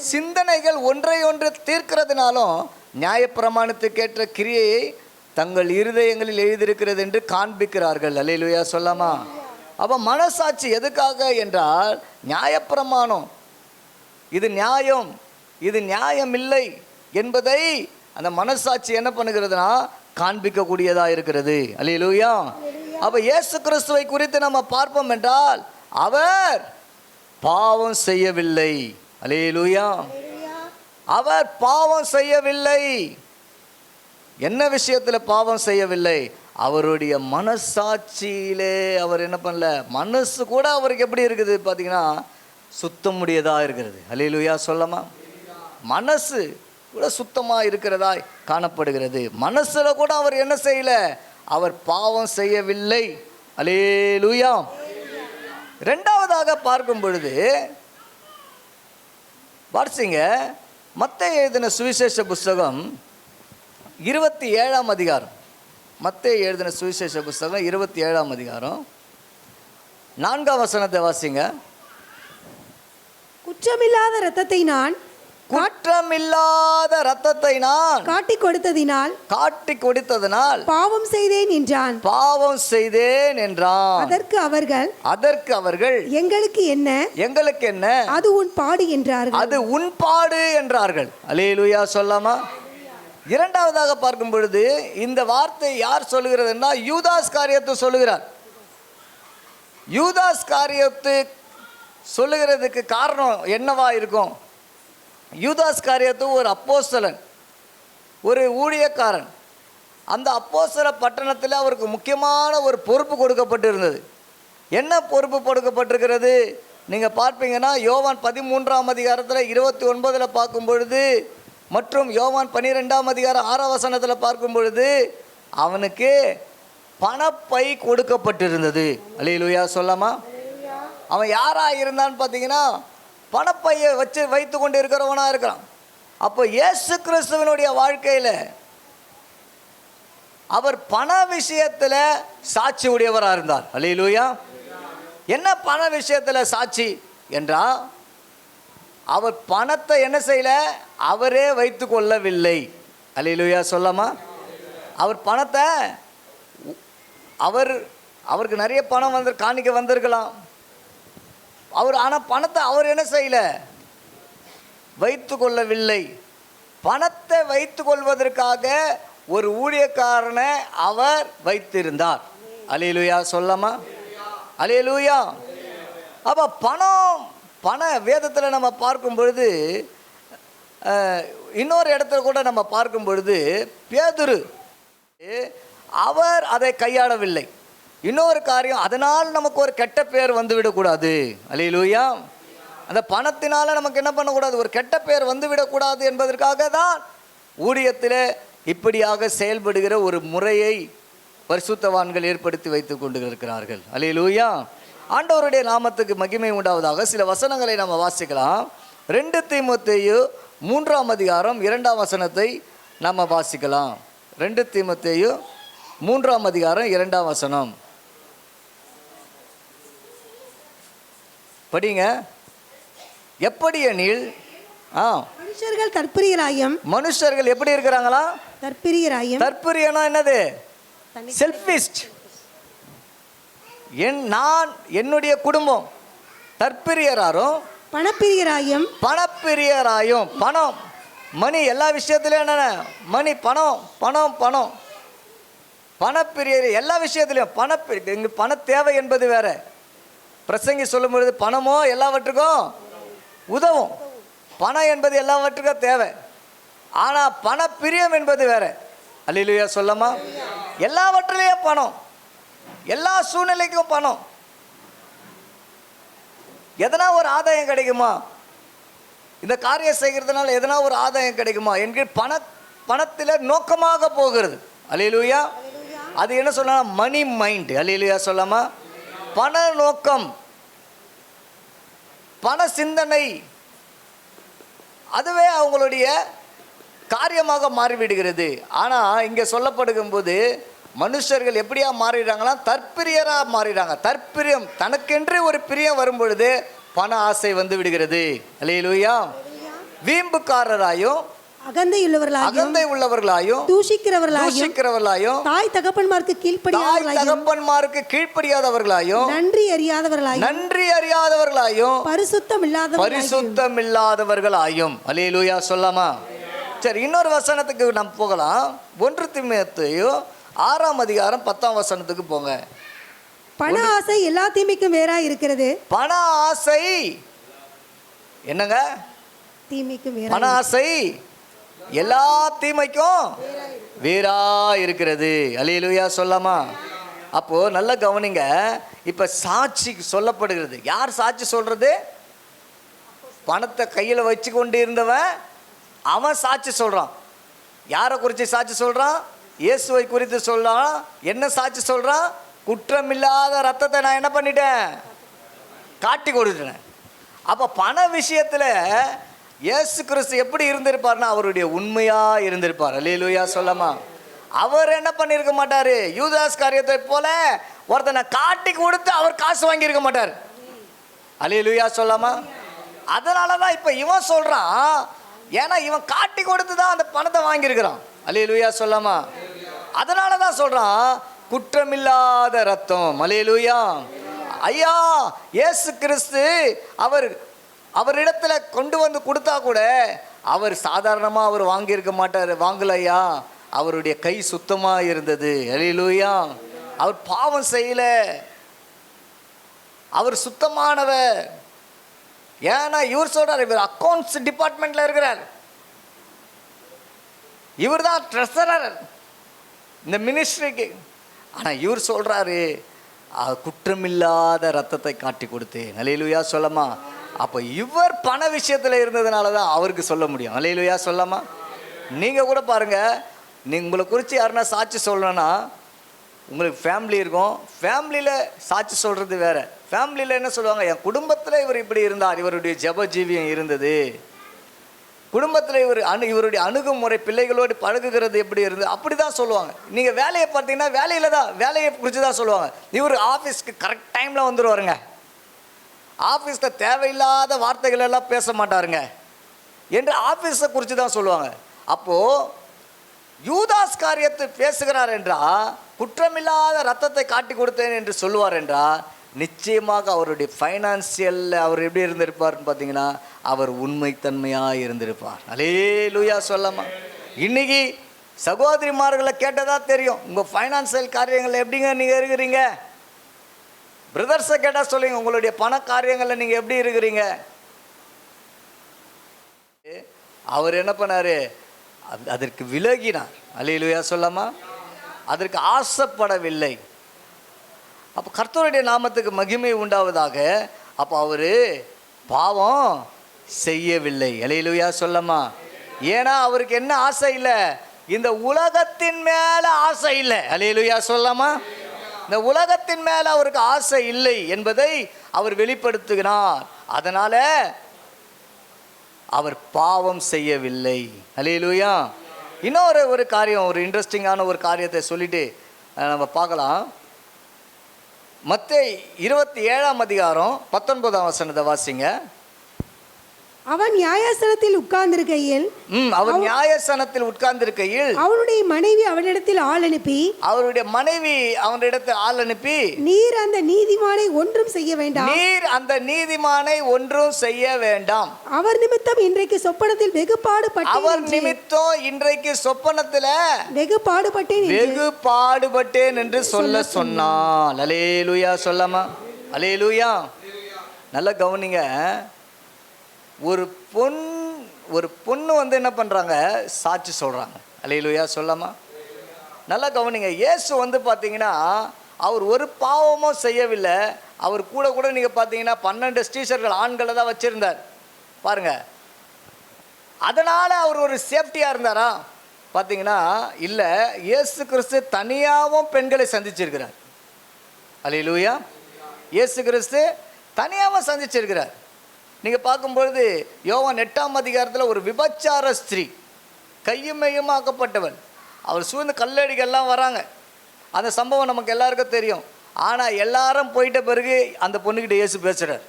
சிந்தனைகள் ஒன்றை ஒன்று தீர்க்கிறதுனாலும் நியாயப்பிரமாணத்துக்கேற்ற கிரியையை தங்கள் இருதயங்களில் எழுதியிருக்கிறது என்று காண்பிக்கிறார்கள். அல்லேலூயா சொல்லாமா. அப்போ மனசாட்சி எதுக்காக என்றால் நியாயப்பிரமாணம், இது நியாயம் இது நியாயமில்லை என்பதை அந்த மனசாட்சி என்ன பண்ணுகிறதுனா காண்பிக்கக்கூடியதாக இருக்கிறது. அல்லேலூயா. அப்போ இயேசு கிறிஸ்துவை குறித்து நம்ம பார்ப்போம் என்றால் அவர் பாவம் செய்யவில்லை. அல்லேலூயா. அவர் பாவம் செய்யவில்லை. என்ன விஷயத்தில் பாவம் செய்யவில்லை, அவருடைய மனசாட்சியிலே அவர் என்ன பண்ணல, மனசு கூட அவருக்கு எப்படி இருக்குது பார்த்தீங்கன்னா சுத்தமுடையதாக இருக்கிறது. அல்லேலூயா சொல்லமா. மனசு கூட சுத்தமாக இருக்கிறதாய் காணப்படுகிறது. மனசில் கூட அவர் என்ன செய்யல, அவர் பாவம் செய்யவில்லை. அல்லேலூயா. ரெண்டாவதாக பார்க்கும் பொழுது வாசிங்க மத்தேயு எழுதின சுவிசேஷ புஸ்தகம் 27ஆம் அதிகாரம். மத்தேயு எழுதின சுவிசேஷ புஸ்தகம் 27ஆம் அதிகாரம் 4ஆம் வசனத்தை வாசிங்க. குற்றமில்லாத இரத்தத்தை நான் காட்டி கொடுத்ததினால் பாவம் செய்தேன் என்றான். அதற்கு அவர்கள் எங்களுக்கு என்ன அது உன் பாடு என்றார்கள். அல்லேலூயா சொல்லாமா. இரண்டாவதாக பார்க்கும் பொழுது இந்த வார்த்தை யார் சொல்லுகிறதுன்னா யூதாஸ் காரியத்து சொல்லுகிறார். யூதாஸ் காரியத்து சொல்லுகிறதுக்கு காரணம் என்னவா இருக்கும், யூதாஸ் காரியத்து ஒரு அப்போஸ்தலன், ஒரு ஊழியக்காரன். அந்த அப்போஸ்தல பட்டணத்தில் அவருக்கு முக்கியமான ஒரு பொறுப்பு கொடுக்கப்பட்டிருந்தது. என்ன பொறுப்பு கொடுக்கப்பட்டிருக்கிறது நீங்கள் பார்ப்பீங்கன்னா யோவான் 13ஆம் அதிகாரத்தில் 29 பார்க்கும் பொழுது மற்றும் யோவான் 12ஆம் அதிகாரம் 6ஆம் வசனத்தில் பார்க்கும் பொழுது அவனுக்கு பணப்பை கொடுக்கப்பட்டிருந்தது. அல்லேலூயா சொல்லாமா. அவன் யாராக இருந்தான்னு பார்த்தீங்கன்னா பணப்பையை வைத்து கொண்டு இருக்கிறவனாக இருக்கிறான். அப்போ இயேசு கிறிஸ்துவனுடைய வாழ்க்கையில் அவர் பண விஷயத்தில் சாட்சி உடையவராக இருந்தார். அல்லேலூயா. என்ன பண விஷயத்தில் சாட்சி என்றால் அவர் பணத்தை என்ன செய்யல, அவரே வைத்து கொள்ளவில்லை. அல்லேலூயா சொல்லாமா. அவர் பணத்தை அவருக்கு நிறைய பணம் காணிக்க வந்திருக்கலாம் அவர், ஆனால் பணத்தை அவர் என்ன செய்யல, வைத்து கொள்ளவில்லை. பணத்தை வைத்து கொள்வதற்காக ஒரு ஊழியக்காரனை அவர் வைத்திருந்தார். அல்லேலூயா சொல்லாமா. அல்லேலூயா. அப்போ பண வேதத்தில் நம்ம பார்க்கும் பொழுது இன்னொரு இடத்துல கூட நம்ம பார்க்கும் பொழுது பேதுரு அவர் அதை கையாளவில்லை. இன்னொரு காரியம், அதனால் நமக்கு ஒரு கெட்ட பேர் வந்து விடக்கூடாது. அல்லேலூயா. அந்த பணத்தினால நமக்கு என்ன பண்ணக்கூடாது, ஒரு கெட்ட பேர் வந்து விடக்கூடாது என்பதற்காக தான் ஊழியத்தில் இப்படியாக செயல்படுகிற ஒரு முறையை பரிசுத்தவான்கள் ஏற்படுத்தி வைத்து கொண்டு இருக்கிறார்கள். அல்லேலூயா. ஆண்டவருடைய நாமத்துக்கு மகிமை உண்டாவதாக. சில வசனங்களை நம்ம வாசிக்கலாம். 2 தீமோத்தேயு 3ஆம் அதிகாரம் 2ஆம் வசனத்தை நம்ம வாசிக்கலாம். 2 தீமோத்தேயு 3ஆம் அதிகாரம் 2ஆம் வசனம் படிங்க. எப்படி எனில் மனுஷர்கள் தற்பிரியராயும். மனுஷர்கள் எப்படி இருக்கிறாங்களா? தற்பிரியராயும். தற்பிரியனா என்னது? செல்ஃபிஸ்ட். நான் என்னுடைய குடும்பம் தற்பிரியராரும் பணப்பிரியராயும். பணப்பிரியராயும். பணம், மணி, எல்லா விஷயத்திலையும் என்னென்ன மணி, பணம் பணம் பணம். பணப்பிரியர் எல்லா விஷயத்திலையும். இங்கே பண தேவை என்பது வேற. பிரசங்கி சொல்லும் பொழுது பணமோ எல்லாவற்றுக்கும் உதவும். பணம் என்பது எல்லாவற்றுக்கும் தேவை. ஆனால் பணப்பிரியம் என்பது வேற. அல்லேலூயா சொல்லமா? எல்லாவற்றிலையும் பணம், எல்லா சூழ்நிலைக்கும் பணம். எதனா ஒரு ஆதாயம் கிடைக்குமா, இந்த காரியம் செய்கிறதுனால எதனா ஒரு ஆதாயம் கிடைக்குமா என்கிற பணத்தில் நோக்கமாக போகிறது. அல்லேலூயா. அது என்ன சொன்னா மணி மைண்ட். அல்லேலூயா சொல்லாமா? பண நோக்கம், பண சிந்தனை, அதுவே அவங்களுடைய காரியமாக மாறிவிடுகிறது. ஆனால் இங்கே சொல்லப்படுகும் போது மனுஷர்கள் எப்படியா மாறிடுறாங்களா? தற்பிரியராக மாறிடுறாங்க. தற்பிரியம், தனக்கென்று ஒரு பிரியம் வரும் பொழுது பண ஆசை வந்து விடுகிறது. அல்லேலூயா. வீம்புக்காரராயும் அகந்தை உள்ளவர்களாயும் தூஷிக்கிறவர்களாயும் தாய் தகப்பன்மாருக்கு கீழ்ப்படியாதவர்களாயும் நன்றி அறியாதவர்களாயும் பரிசுத்தம் இல்லாதவர்களாயும். அல்லேலூயா சொல்லாமா? சரி, இன்னொரு வசனத்துக்கு நம்ம போகலாம். 1 தீமோத்தேயு 6ஆம் அதிகாரம் 10ஆம் வசனத்துக்கு போங்க. பண ஆசை எல்லா தீமைக்கும் வேறா இருக்கிறது. பண ஆசை என்னங்க? தீமைக்கும் வேறா. பண ஆசை எல்லா தீமைக்கும் வேறா இருக்கிறது. அல்லேலூயா சொல்லாமா? அப்போ நல்ல கவனிங்க. இப்ப சாட்சி சொல்லப்படுகிறது. யார் சாட்சி சொல்றது? பணத்தை கையில் வச்சு கொண்டு இருந்தவன் அவன் சாட்சி சொல்றான். யாரை குறித்து சாட்சி சொல்றான்? இயேசுவை குறித்து சொல்றான். என்ன சாட்சி சொல்றான்? குற்றமில்லாத ரத்தத்தை நான் என்ன பண்ணிட்டேன்? காட்டி கொடுத்துட்டேன். அப்போ பண விஷயத்தில் இயேசு கிறிஸ்து எப்படி இருந்திருப்பார்னா அவருடைய உண்மையா இருந்திருப்பார். அல்லேலூயா சொல்லாமா? அவர் என்ன பண்ணியிருக்க மாட்டாரு, யூதாஸ் காரியத்தை போல ஒருத்தனை காட்டி கொடுத்து அவர் காசு வாங்கியிருக்க மாட்டார். அல்லேலூயா சொல்லாமா? அதனால தான் இப்போ இவன் சொல்றான், ஏன்னா இவன் காட்டி கொடுத்து தான் அந்த பணத்தை வாங்கியிருக்கிறான். அல்லேலூயா சொல்லாமா? அதனால தான் சொல்றான் குற்றமில்லாத ரத்தம். அல்லேலூயா. ஐயா இயேசு கிறிஸ்து அவரிடத்துல கொண்டு வந்து கொடுத்தா கூட அவர் சாதாரணமாக அவர் வாங்கியிருக்க மாட்டார். வாங்கலையா, அவருடைய கை சுத்தமாக இருந்தது. அல்லேலூயா. அவர் பாவம் செய்யல, அவர் சுத்தமானவர். ஏன்னா இவர் சொல்றார், இவர் அக்கௌண்ட்ஸ் டிபார்ட்மெண்ட்ல இருக்கிறார், இவர் தான் ட்ரெஸரர் இந்த மினிஸ்ட்ரிக்கு. ஆனால் இவர் சொல்றாரு குற்றமில்லாத ரத்தத்தை காட்டி கொடுத்தேன். அல்லேலூயா சொல்லமா? அப்போ இவர் பண விஷயத்தில் இருந்ததுனால தான் அவருக்கு சொல்ல முடியும். அல்லேலூயா சொல்லமா? நீங்கள் கூட பாருங்கள், நீங்கள் உங்களை குறித்து யாருன்னா சாட்சி சொல்லணும்னா உங்களுக்கு ஃபேமிலி இருக்கும். ஃபேமிலியில் சாட்சி சொல்கிறது வேறு. ஃபேமிலியில் என்ன சொல்லுவாங்க, என் குடும்பத்தில் இவர் இப்படி இருந்தார், இவருடைய ஜெப ஜீவியம் இருந்தது, குடும்பத்தில் இவருடைய அணுகுமுறை, பிள்ளைகளோடு பழகுகிறது எப்படி இருந்தது, அப்படி தான் சொல்லுவாங்க. நீங்கள் வேலையை பார்த்தீங்கன்னா வேலையை குறித்து தான் சொல்லுவாங்க. இவர் ஆஃபீஸ்க்கு கரெக்ட் டைமில் வந்துடுவாருங்க, ஆஃபீஸில் தேவையில்லாத வார்த்தைகள் எல்லாம் பேச மாட்டாருங்க என்று ஆஃபீஸை குறித்து தான் சொல்லுவாங்க. அப்போது யூதாஸ் காரியத்தை பேசுகிறார் என்றால், குற்றமில்லாத ரத்தத்தை காட்டி கொடுத்தேன் என்று சொல்லுவார் என்றால், நிச்சயமாக அவருடைய ஃபைனான்சியலில் அவர் எப்படி இருந்திருப்பார்னு பார்த்தீங்கன்னா அவர் உண்மைத்தன்மையாக இருந்திருப்பார். அல்லேலூயா சொல்லாமா? இன்னைக்கு சகோதரிமார்களை கேட்டதா தெரியும், உங்கள் ஃபைனான்சியல் காரியங்கள் எப்படிங்க நீங்கள் இருக்கிறீங்க. பிரதர்ஸை கேட்டால் சொல்லுங்க, உங்களுடைய பண காரியங்களில் நீங்கள் எப்படி இருக்கிறீங்க. அவர் என்ன பண்ணார்? அதற்கு விலகினார். அல்லேலூயா சொல்லாமா? அதற்கு ஆசைப்படவில்லை. அப்போ கர்த்தருடைய நாமத்துக்கு மகிமை உண்டாவதாக. அப்போ அவர் பாவம் செய்யவில்லை. அல்லேலூயா சொல்லாமா? ஏன்னா அவருக்கு என்ன ஆசை இல்லை? இந்த உலகத்தின் மேலே ஆசை இல்லை. அல்லேலூயா சொல்லாமா? இந்த உலகத்தின் மேலே அவருக்கு ஆசை இல்லை என்பதை அவர் வெளிப்படுத்துகிறார். அதனால் அவர் பாவம் செய்யவில்லை. அல்லேலூயா. இன்னொரு ஒரு காரியம், ஒரு இன்ட்ரெஸ்டிங்கான ஒரு காரியத்தை சொல்லிட்டு நம்ம பார்க்கலாம். மத்தேயு 27:19 வாசிங்க. அவன் நியாயாசனத்தில் உட்கார்ந்திருக்கையில் அவர் நியாயாசனத்தில் உட்கார்ந்திருக்கையில் அவனுடைய மனைவி அவனிடத்தில் ஆள் அனுப்பி நீர் அந்த நீதிமானை ஒன்றும் செய்ய வேண்டாம். அவர் நிமித்தம் இன்றைக்கு சொப்பனத்தில் வெகு பாடுபட்டேன் என்று சொல்ல சொன்னான். அல்லேலூயா சொல்லாமா? அல்லேலூயா. நல்ல கவனிங்க. ஒரு பொண்ணு வந்து என்ன பண்ணுறாங்க? சாட்சி சொல்கிறாங்க. அல்லேலூயா சொல்லாமா? நல்லா கவனிங்க. இயேசு வந்து பார்த்தீங்கன்னா அவர் ஒரு பாவமும் செய்யவில்லை. அவர் கூட நீங்கள் பார்த்தீங்கன்னா 12 ஸ்டீச்சர்கள் ஆண்களை தான் வச்சுருந்தார் பாருங்கள். அதனால் அவர் ஒரு சேஃப்டியாக இருந்தாரா பார்த்தீங்கன்னா? இல்லை. இயேசு கிறிஸ்து தனியாகவும் பெண்களை சந்திச்சிருக்கிறார். அல்லேலூயா. இயேசு கிறிஸ்து தனியாகவும் சந்திச்சிருக்கிறார். நீங்கள் பார்க்கும்பொழுது யோவான் 8 ஒரு விபச்சார ஸ்திரீ கையுமையுமாக்கப்பட்டவள், அவர் சூழ்ந்து கல்லடிகள்லாம் வராங்க. அந்த சம்பவம் நமக்கு எல்லாருக்கும் தெரியும். ஆனால் எல்லாரும் போயிட்ட பிறகு அந்த பொண்ணுக்கிட்ட இயேசு பேசுகிறார்.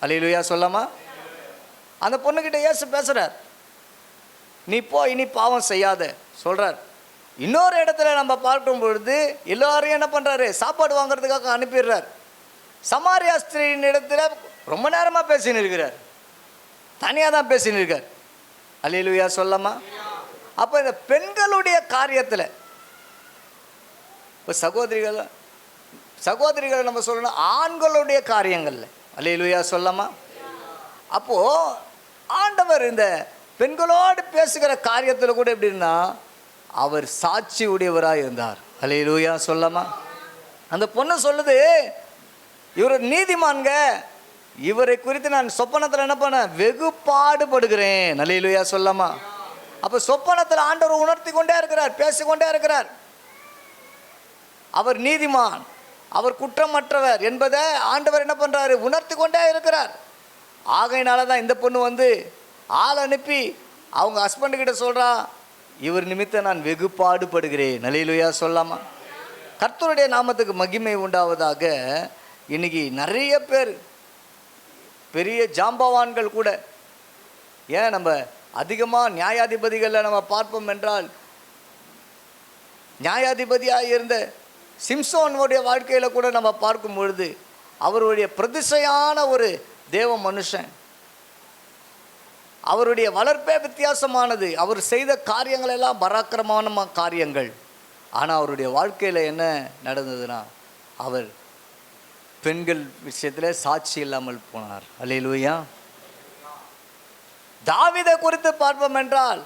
அல்லேலூயா சொல்லாமா? அந்த பொண்ணுக்கிட்ட இயேசு பேசுகிறார். நீ இனி பாவம் செய்யாத சொல்கிறார். இன்னொரு இடத்துல நம்ம பார்க்கும் பொழுது எல்லோரையும் என்ன பண்ணுறாரு? சாப்பாடு வாங்குறதுக்காக அனுப்பிடுறார். சமாரியா ஸ்திரீயின் இடத்துல ரொம்ப நேரமாக பேசின்னு இருக்கிறார். தனியாக தான் பேசின்னு இருக்கார். அல்லேலூயா சொல்லாமா? அப்போ இந்த பெண்களுடைய காரியத்தில் இப்போ சகோதரிகளை நம்ம சொல்லணும், ஆண்களுடைய காரியங்களில். அல்லேலூயா சொல்லாமா? அப்போது ஆண்டவர் இந்த பெண்களோடு பேசுகிற காரியத்தில் கூட எப்படின்னா அவர் சாட்சி உடையவராக இருந்தார். அல்லேலூயா சொல்லாமா? அந்த பொண்ணு சொல்லுது, இவர் நீதிமான்க, இவரை குறித்து நான் சொப்பனத்தில் என்ன பண்ண வெகு பாடுபடுகிறேன். அல்லேலூயா சொல்லாமா? அப்போ சொப்பனத்தில் ஆண்டவர் உணர்த்தி கொண்டே இருக்கிறார், பேசிக்கொண்டே இருக்கிறார். அவர் நீதிமான், அவர் குற்றமற்றவர் என்பதை ஆண்டவர் என்ன பண்ணுறாரு? உணர்த்தி கொண்டே இருக்கிறார். ஆகையினால தான் இந்த பொண்ணு வந்து ஆள் அனுப்பி அவங்க ஹஸ்பண்டுக்கிட்ட சொல்கிறா, இவர் நிமித்தம் நான் வெகு பாடுபடுகிறேன். அல்லேலூயா சொல்லாமா? கர்த்தருடைய நாமத்துக்கு மகிமை உண்டாவதாக. இன்னைக்கு நிறைய பேர் பெரிய ஜாம்பவான்கள் கூட, ஏன் நம்ம அதிகமாக நியாயாதிபதிகளில் நம்ம பார்ப்போம் என்றால், நியாயாதிபதியாக இருந்த சிம்சோனுடைய வாழ்க்கையில் கூட நம்ம பார்க்கும் பொழுது அவருடைய பிரதிஷ்டையான ஒரு தேவ மனுஷன். அவருடைய வளர்ப்பே வித்தியாசமானது. அவர் செய்த காரியங்கள் எல்லாம் பராக்கிரமான காரியங்கள். ஆனால் அவருடைய வாழ்க்கையில் என்ன நடந்ததுன்னா, அவர் பெண்கள் விஷயத்தில் சாட்சி இல்லாமல் போனார். அல்லேலூயா. தாவீதை குறித்து பார்ப்போம் என்றால்,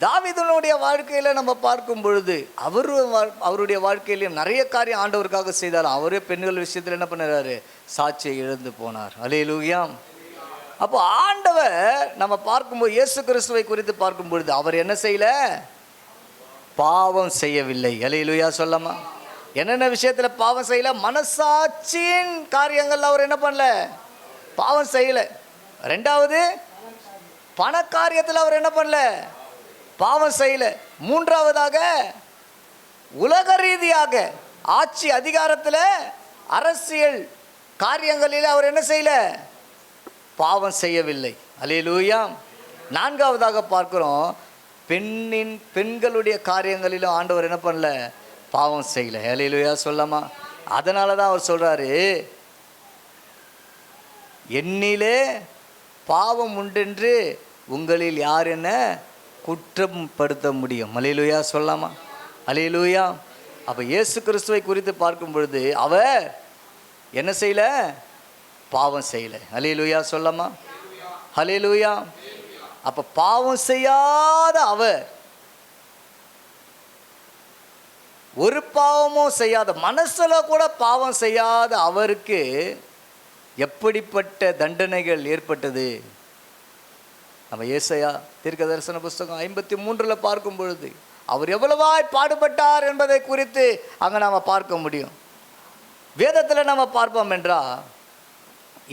தாவீதுனுடைய வாழ்க்கையில் நம்ம பார்க்கும் பொழுது அவருடைய வாழ்க்கையிலையும் நிறைய காரியம் ஆண்டவருக்காக செய்தார். அவரே பெண்கள் விஷயத்தில் என்ன பண்ணுறாரு? சாட்சியை இழந்து போனார். அல்லேலூயா. அப்போ ஆண்டவர் நம்ம பார்க்கும்போது இயேசு கிறிஸ்துவை குறித்து பார்க்கும் பொழுது அவர் என்ன செய்யல? பாவம் செய்யவில்லை. அல்லேலூயா சொல்லாமா? என்னென்ன விஷயத்தில் பாவம் செய்யல? மனசாட்சியின் காரியங்கள் அவர் என்ன பண்ணல? பாவம் செய்யலை. ரெண்டாவது, பண காரியத்தில் அவர் என்ன பண்ணல? பாவம் செய்யலை. மூன்றாவதாக, உலக ரீதியாக ஆட்சி அதிகாரத்தில் அரசியல் காரியங்களில் அவர் என்ன செய்யல? பாவம் செய்யவில்லை. அல்லேலூயா. நான்காவதாக பார்க்கிறோம், பெண்களுடைய காரியங்களிலும் ஆண்டவர் என்ன பண்ணல? பாவம் செய்யலை. அல்லேலூயா சொல்லாமா? அதனால தான் அவர் சொல்கிறாரு, என்னிலே பாவம் உண்டென்று உங்களில் யார் என்ன குற்றப்படுத்த முடியும்? அல்லேலூயா சொல்லாமா? அல்லேலூயா. அப்போ இயேசு கிறிஸ்துவை குறித்து பார்க்கும் பொழுது அவர் என்ன செய்யலை? பாவம் செய்யலை. அல்லேலூயா சொல்லாமா? அல்லேலூயா. அப்போ பாவம் செய்யாத அவர், ஒரு பாவமும் செய்யாத, மனசில் கூட பாவம் செய்யாத அவருக்கு எப்படிப்பட்ட தண்டனைகள் ஏற்பட்டது? நம்ம ஏசாயா தீர்க்க தரிசன புஸ்தகம் 53 பார்க்கும் பொழுது அவர் எவ்வளவாய் பாடுபட்டார் என்பதை குறித்து அங்கே நாம் பார்க்க முடியும். வேதத்தில் நம்ம பார்ப்போம் என்றால்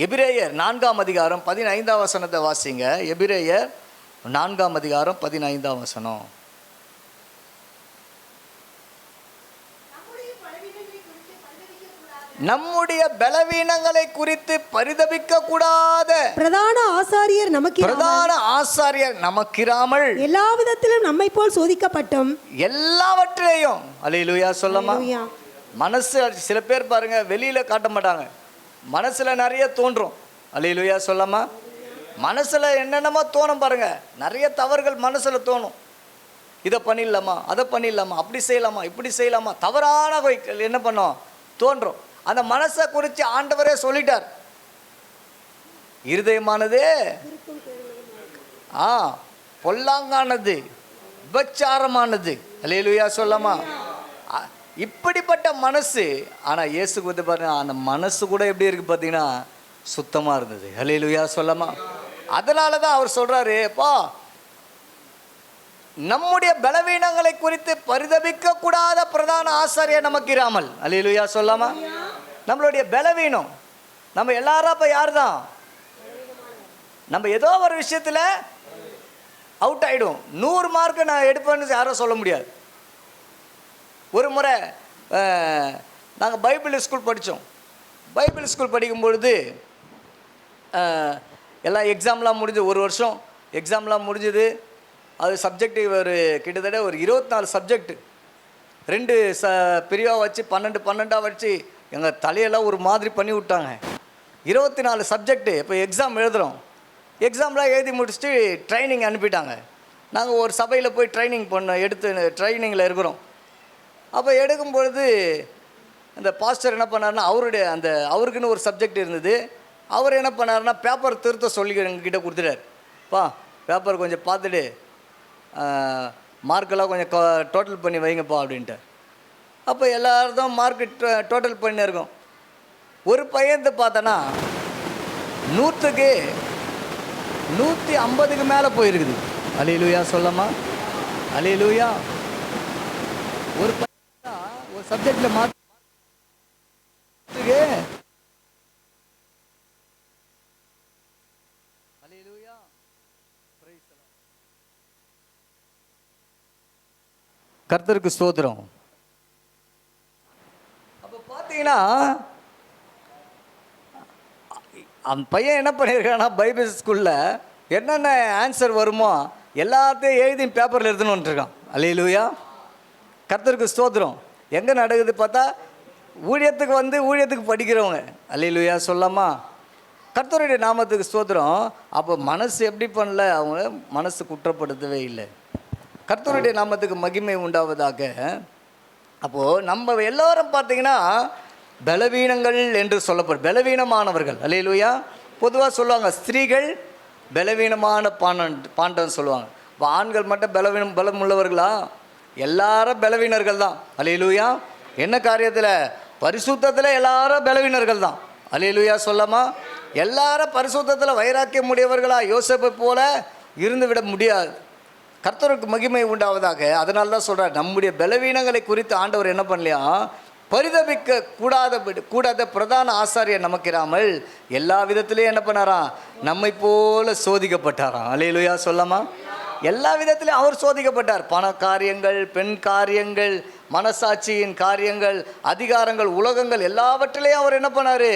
எபிரேயர் 4ஆம் அதிகாரம் 15ஆம் வசனத்தை வாசிங்க. எபிரேயர் 4ஆம் அதிகாரம் 15ஆம் வசனம். நம்முடைய பலவீனங்களை குறித்து பரிதபிக்க கூடாத பிரதான ஆசாரியர் நமக்கிராமல் எல்லா விதத்திலும் நம்மை போல் சோதிக்கப்பட்டும் எல்லாவற்றிலையும், அல்லேலூயா சொல்லமா. அல்லேலூயா. மனசு சில பேர் பாருங்க வெளியில காட்ட மாட்டாங்க, மனசுல நிறைய தோன்றும். அல்லேலூயா சொல்லமா. மனசுல என்னென்னமோ தோணும் பாருங்க, நிறைய தவறுகள் மனசுல தோணும். இதை பண்ணிடலாமா, அதை பண்ணிடலாமா, அப்படி செய்யலாமா, இப்படி செய்யலாமா, தவறான என்ன பண்ணோம் தோன்றும். அந்த மனசை குறித்து ஆண்டவரே சொல்லிட்டார், இருதயமானது பொல்லாங்கானது, விபச்சாரமானது. அல்லேலூயா சொல்லமா. இப்படிப்பட்ட மனசு. ஆனால் இயேசுக்கு வந்து பாருங்க, அந்த மனசு கூட எப்படி இருக்கு பார்த்தீங்கன்னா சுத்தமாக இருந்தது. அல்லேலூயா சொல்லமா. அதனால தான் அவர் சொல்றாரு, அப்பா நம்முடைய பலவீனங்களை குறித்து பரிதபிக்க கூடாத பிரதான ஆசாரியர் நமக்கிராமல். அல்லேலூயா சொல்லாமா. நம்மளுடைய பலவீனம், நம்ம எல்லாரும் அப்போ யார் தான்? நம்ம ஏதோ ஒரு விஷயத்தில் அவுட் ஆகிடும். 100 மார்க்கு நான் எடுப்பேன்னு யாரும் சொல்ல முடியாது. ஒரு முறை நாங்கள் பைபிள் ஸ்கூல் படித்தோம். பைபிள் ஸ்கூல் படிக்கும் பொழுது எல்லாம் எக்ஸாம்லாம் முடிஞ்சு, ஒரு வருஷம் எக்ஸாம்லாம் முடிஞ்சுது. அது சப்ஜெக்ட் ஒரு கிட்டத்தட்ட ஒரு 24 சப்ஜெக்ட் 2 பிரிவாக வச்சு 12 வச்சு எங்கள் தலையெல்லாம் ஒரு மாதிரி பண்ணி விட்டாங்க. 24 சப்ஜெக்டு. இப்போ எக்ஸாம் எழுதுகிறோம். எக்ஸாம்லாம் எழுதி முடிச்சுட்டு ட்ரைனிங் அனுப்பிட்டாங்க. நாங்கள் ஒரு சபையில் போய் ட்ரைனிங் ட்ரைனிங்கில் இருக்கிறோம். அப்போ எடுக்கும் பொழுது அந்த பாஸ்டர் என்ன பண்ணாருன்னா, அவருக்குன்னு ஒரு சப்ஜெக்ட் இருந்தது. அவர் என்ன பண்ணாருன்னா, பேப்பர் திருத்த சொல்லி எங்ககிட்ட கொடுத்துட்டார். பேப்பர் கொஞ்சம் பார்த்துட்டு மார்க்கெல்லாம் கொஞ்சம் டோட்டல் பண்ணி வைங்கப்பா அப்படின்ட்டு. அப்போ எல்லாரும் மார்க்கு டோட்டல் பண்ணியிருக்கோம். ஒரு பையன் பார்த்தோன்னா 100க்கு 150க்கு மேலே போயிருக்குது. அல்லேலூயா சொல்லமா. அல்லேலூயா. ஒரு பையன் ஒரு சப்ஜெக்டில் மார்க்கு கர்த்தருக்கு ஸ்தோத்திரம். அப்போ பார்த்தீங்கன்னா அந்த பையன் என்ன பண்ணியிருக்கான்னா, பைபிள் ஸ்கூலில் என்னென்ன ஆன்சர் வருமோ எல்லாத்தையும் எழுதி பேப்பரில் எழுதணுன்ட்டு இருக்கான். அல்லேலூயா. கர்த்தருக்கு ஸ்தோத்திரம். எங்கே நடக்குது பார்த்தா, ஊழியத்துக்கு படிக்கிறவங்க. அல்லேலூயா சொல்லாமா. கர்த்தருடைய நாமத்துக்கு ஸ்தோத்திரம். அப்போ மனசு எப்படி பண்ணல, அவங்க மனசு குற்றப்படுத்தவே இல்லை. கர்த்தருடைய நாமத்துக்கு மகிமை உண்டாவதாக. அப்போது நம்ம எல்லோரும் பார்த்தீங்கன்னா பலவீனங்கள் என்று சொல்லப்படும், பலவீனமானவர்கள். அல்லேலூயா. பொதுவாக சொல்லுவாங்க, ஸ்திரீகள் பலவீனமான பாண்டம் சொல்லுவாங்க. இப்போ ஆண்கள் மட்டும் பலம் உள்ளவர்களா? எல்லாரும் பலவீனர்கள் தான். அல்லேலூயா. என்ன காரியத்தில்? பரிசுத்தத்தில் எல்லாரும் பலவீனர்கள் தான். அல்லேலூயா சொல்லாமா. எல்லாரும் பரிசுத்தத்தில் வைராக்கியம் உடையவர்களா யோசேப்பை போல இருந்து விட முடியாது. கர்த்தருக்கு மகிமை உண்டாவதாக. அதனால தான் சொல்கிறார், நம்முடைய பலவீனங்களை குறித்து ஆண்டவர் என்ன பண்ணலையா, பரிதபிக்க கூடாத பிரதான ஆசாரியர் நமக்கிராமல் எல்லா விதத்திலையும் என்ன பண்ணாராம், நம்மை போல சோதிக்கப்பட்டாராம். அல்லேலூயா சொல்லாமா. எல்லா விதத்திலையும் அவர் சோதிக்கப்பட்டார். பண காரியங்கள், பெண் காரியங்கள், மனசாட்சியின் காரியங்கள், அதிகாரங்கள், உலகங்கள் எல்லாவற்றிலையும் அவர் என்ன பண்ணார்,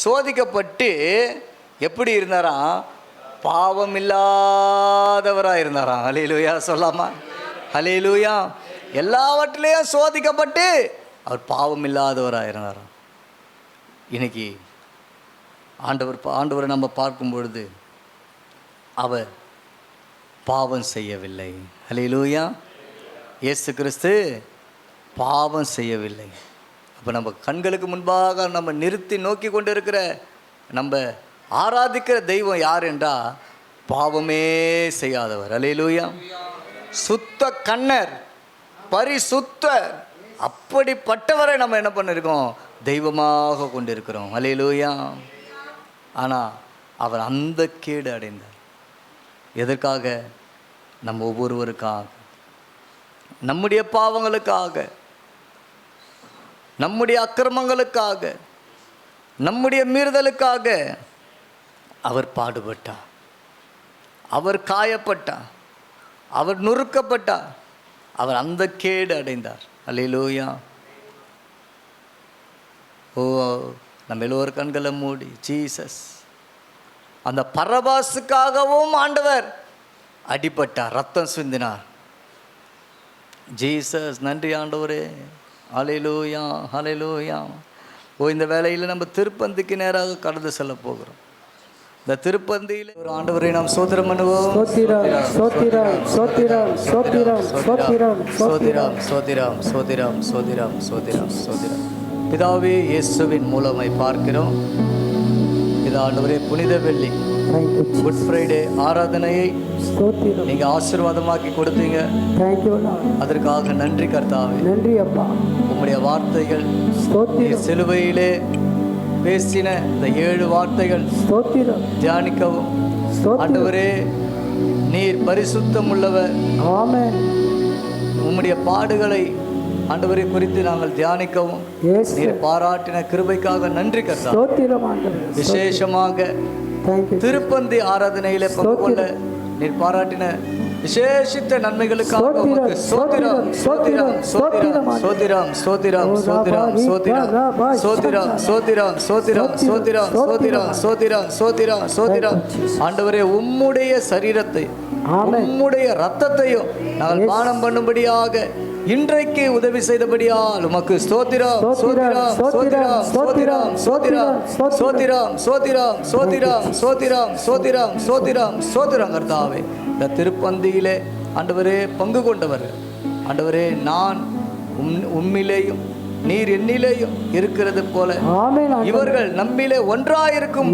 சோதிக்கப்பட்டு எப்படி இருந்தாராம், பாவம் இல்லாதவராக இருந்தாராம். அல்லேலூயா சொல்லாமா. அல்லேலூயா. எல்லாவற்றிலையும் சோதிக்கப்பட்டு அவர் பாவம் இல்லாதவராக இருந்தாராம். இன்னைக்கு ஆண்டவரை நம்ம பார்க்கும் பொழுது அவர் பாவம் செய்யவில்லை. அல்லேலூயா. இயேசு கிறிஸ்து பாவம் செய்யவில்லை. அப்போ நம்ம கண்களுக்கு முன்பாக நம்ம நிறுத்தி நோக்கி கொண்டு இருக்கிற, நம்ம ஆராதிக்கிற தெய்வம் யார் என்றால் பாவமே செய்யாதவர். அல்லேலூயா. சுத்த கண்ணர், பரிசுத்தர், அப்படிப்பட்டவரை நம்ம என்ன பண்ணிருக்கோம்? தெய்வமாக கொண்டிருக்கிறோம். அல்லேலூயா. ஆனால் அவர் அந்த கேடு அடைந்தார். எதற்காக? நம்ம ஒவ்வொருவருக்காக, நம்முடைய பாவங்களுக்காக, நம்முடைய அக்கிரமங்களுக்காக, நம்முடைய மீறுதலுக்காக அவர் பாடுபட்டார், அவர் காயப்பட்டார், அவர் நொறுக்கப்பட்டார், அவர் அந்த கேடு அடைந்தார். அல்லேலூயா. ஓ, நம்ம எல்லோரும் கண்களை மூடி ஜீசஸ், அந்த பரபாசுக்காகவும் ஆண்டவர் அடிபட்டார், ரத்தம் சிந்தினார். ஜீசஸ், நன்றி ஆண்டவரே. ஹல்லேலூயா, ஹல்லேலூயா. ஓ, இந்த வேளையில் நம்ம திருப்பந்திக்கு நேராக கடந்து செல்ல போகிறோம். இந்த திருப்பந்தியில் ஒரு ஆண்டவரை நாம் சோத்திரம் பண்ணுவோம். சோத்திரம் சோத்திரம் சோத்திரம் சோத்திரம் சோத்திரம் சோதிரம் சோதிரம் சோதிரம் சோதிரம் சோதிரம் சோதிரம். பிதாவே, இயேசுவின் மூலமாய் பார்க்கிறோம். இது ஆண்டவரே, புனித வெள்ளி குட் ஃப்ரைடே ஆராதனையை நீங்க ஆசீர்வாதமாக்கி கொடுத்தீங்க. அதற்காக நன்றி கர்த்தாவே. நன்றி அப்பா. உம்முடைய வார்த்தைகள், சிலுவையிலே பேசின இந்த 7 வார்த்தைகள் தியானிக்கவும் ஆண்டவரே, நீர் பரிசுத்தம் உள்ளவர். ஆமென். உம்முடைய பாடுகளை ஆண்டவரை குறித்து நாங்கள் தியானிக்கவும் நீர் பாராட்டின கிருபைக்காக நன்றி கர்த்தாவே. விசேஷமாக திருப்பந்தி ஆராதனையிலே பங்கு கொள்ள நீர் பாராட்டின விசேஷித்த நன்மைகளுக்காக உமக்கு ஸ்தோத்திரம் ஸ்தோத்திரம் ஸ்தோத்திரம் ஸ்தோத்திரம் ஸ்தோத்திரம் ஸ்தோத்திரம் ஸ்தோத்திரம் ஸ்தோத்திரம் ஸ்தோத்திரம் ஸ்தோத்திரம் ஸ்தோத்திரம் ஸ்தோத்திரம் ஸ்தோத்திரம் ஸ்தோத்திரம். ஆண்டவரே, உம்முடைய சரீரத்தை, உம்முடைய இரத்தத்தையும் நாங்கள் பானம் பண்ணும்படியாக இன்றைக்கு உதவி செய்தபடியால் உமக்கு ஸ்தோத்திரம் ஸ்தோத்திரம் ஸ்தோத்திரம் ஸ்தோத்திரம் ஸ்தோத்திரம் ஸ்தோத்திரம் ஸ்தோத்திரம் ஸ்தோத்திரம் ஸ்தோத்திரம் ஸ்தோத்திரம் ஸ்தோத்திரம் ஸ்தோத்திரம் கர்த்தாவே. இந்த திருப்பந்தியிலே ஆண்டவரே பங்கு கொண்டவர் ஆண்டவரே, நான் உம்மிலேயும் நீர் என்னிலேயும் இருக்கிறது போல இவர்கள் நம்மிலே ஒன்றாயிருக்கும்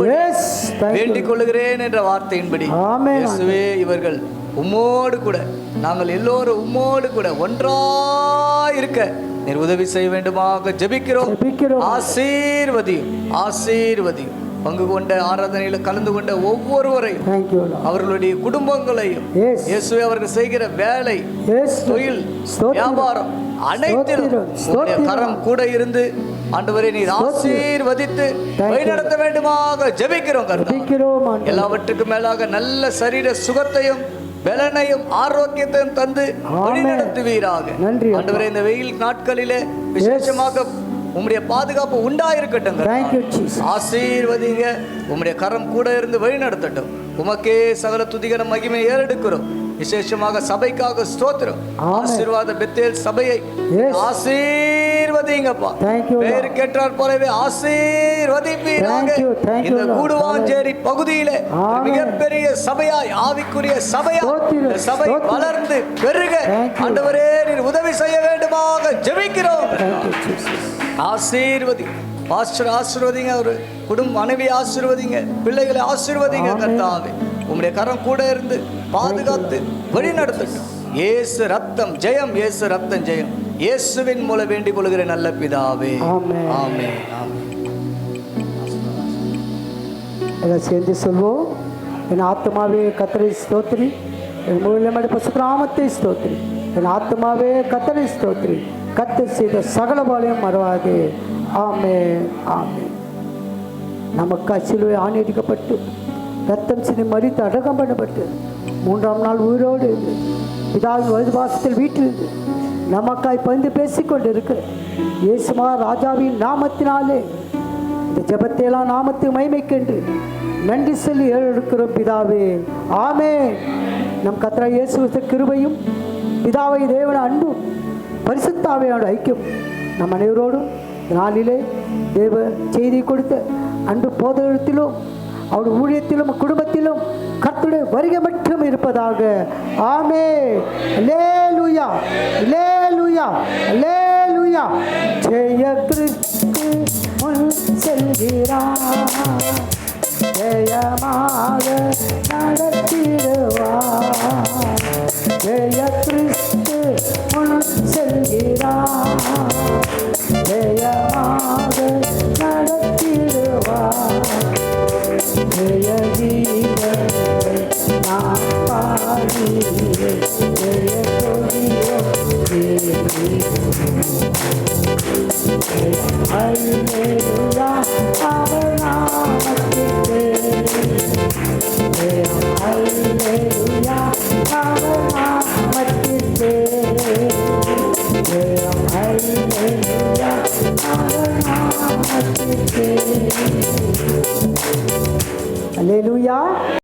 வேண்டிக் கொள்கிறேன் என்ற வார்த்தையின்படி இயேசுவே, இவர்கள் உம்மோடு கூட, நாங்கள் எல்லோரும் உம்மோடு கூட ஒன்றாயிருக்க நீர் உதவி செய்ய வேண்டுமாக ஜெபிக்கிறோம். ஆசீர்வதியும் ஆசீர்வதியும். பங்கு கொண்ட ஆராதனையில் கலந்து கொண்ட ஒவ்வொருவரையும், அவர்களுடைய குடும்பங்களையும், இயேசுவே அவர்கள் செய்கிற வேலை, தொழில், வியாபாரம் அனைத்திலும் கரம் கூட இருந்து ஆண்டவரே நீர் ஆசீர்வதித்து வழிநடத்த வேண்டுமாக ஜெபிக்கிறோம் கர்த்தாவே. எல்லாவற்றுக்கும் மேலாக நல்ல சரீர சுகத்தையும் பலனையும் ஆரோக்கியத்தையும் தந்து வழிநடத்துவீராக. ஆண்டவரே, இந்த வெயில் நாட்களிலே விசேஷமாக உம்முடைய பாதுகாப்பு உண்டாயிருக்கட்டும். ஆசீர்வதிங்க. உம்முடைய கரம் கூட இருந்து வழி நடத்தட்டும். உமக்கே சகல துதிகர மகிமை ஏறெடுக்கிறோம். விசேஷமாக சபைக்காக ஸ்தோத்திரம். ஆசீர்வாத பெத்தேல் சபையை ஆசீர்வதிங்கப்பா. பேரு கேட்டார் போலவே ஆசீர்வதிப்பீராக. இந்த கூடுவாஞ்சேரி பகுதியிலே மிகப்பெரிய சபையாய், ஆவிக்குரிய சபையாய் சபை வளர்ந்து பெருக ஆண்டவரே நீர் உதவி செய்ய வேண்டுமாக ஜெபிக்கிறோம். ஆசீர்வதி. பாஸ்டர் ஆசீர்வதிங்க, ஒரு குடும்ப மனைவி ஆசீர்வதிங்க, பிள்ளைகளை ஆசீர்வதிங்க கர்த்தாவே. உம்முடைய கரம் கூட இருந்து பாதுகாத்து வழி நடத்தட்டும். இயேசு ரத்தம் ஜெயம், இயேசு ரத்தம் ஜெயம். இயேசுவின் மூலம் வேண்டிக் கொள்கிற நல்ல பிதாவே. ஆமென் ஆமென். எல்லாம் சேர்ந்து சொல்வோம். என் ஆத்மாவே கர்த்தரை ஸ்தோத்திரி, என் முழுமையான பசுநாமத்தை ஸ்தோத்திரி. என் ஆத்மாவே கர்த்தரை ஸ்தோத்திரி, கர்த்தர் செய்த சகல பாளையம் மறவாதே. ஆமென் ஆமென். நமக்கு சிலுவை ஆணியடிக்கப்பட்டு ரத்தம் சிந்தி மரித்து அடக்கம் பண்ணப்பட்டு 3ஆம் நாள் உயிரோடு இருந்து பிதாவின் வலது பாசத்தில் வீட்டிலிருந்து நமக்காய் பகிர்ந்து பேசிக்கொண்டு இருக்கிற இயேசுமா ராஜாவின் நாமத்தினாலே இந்த ஜெபத்தையெல்லாம் நாமத்து மகிமைக்கென்று நன்றி சொல்லி ஏறெடுக்கிறோம் பிதாவே. ஆமென். நம் கர்த்தராகிய இயேசு கிறிஸ்துவின் கிருபையும் பிதாவை தேவன் அன்பும் பரிசுத்த ஆவியோட ஐக்கியம் நம் அனைவரோடும் நாளிலே தேவ செய்தி கொடுத்த அன்பு போதகத்திலும் அவருடைய ஊழியத்திலும் குடும்பத்திலும் கர்த்தருடைய வருகை மட்டும் இருப்பதாக. ஆமென். அல்லேலூயா அல்லேலூயா அல்லேலூயா. ஜெய கிறிஸ்து முன் செல்கிறார், ஜெய ஜெயமாக நடத்திடுவார். ஜெய கிறிஸ்து முன் செல்கிறார். ஜெயமாக நட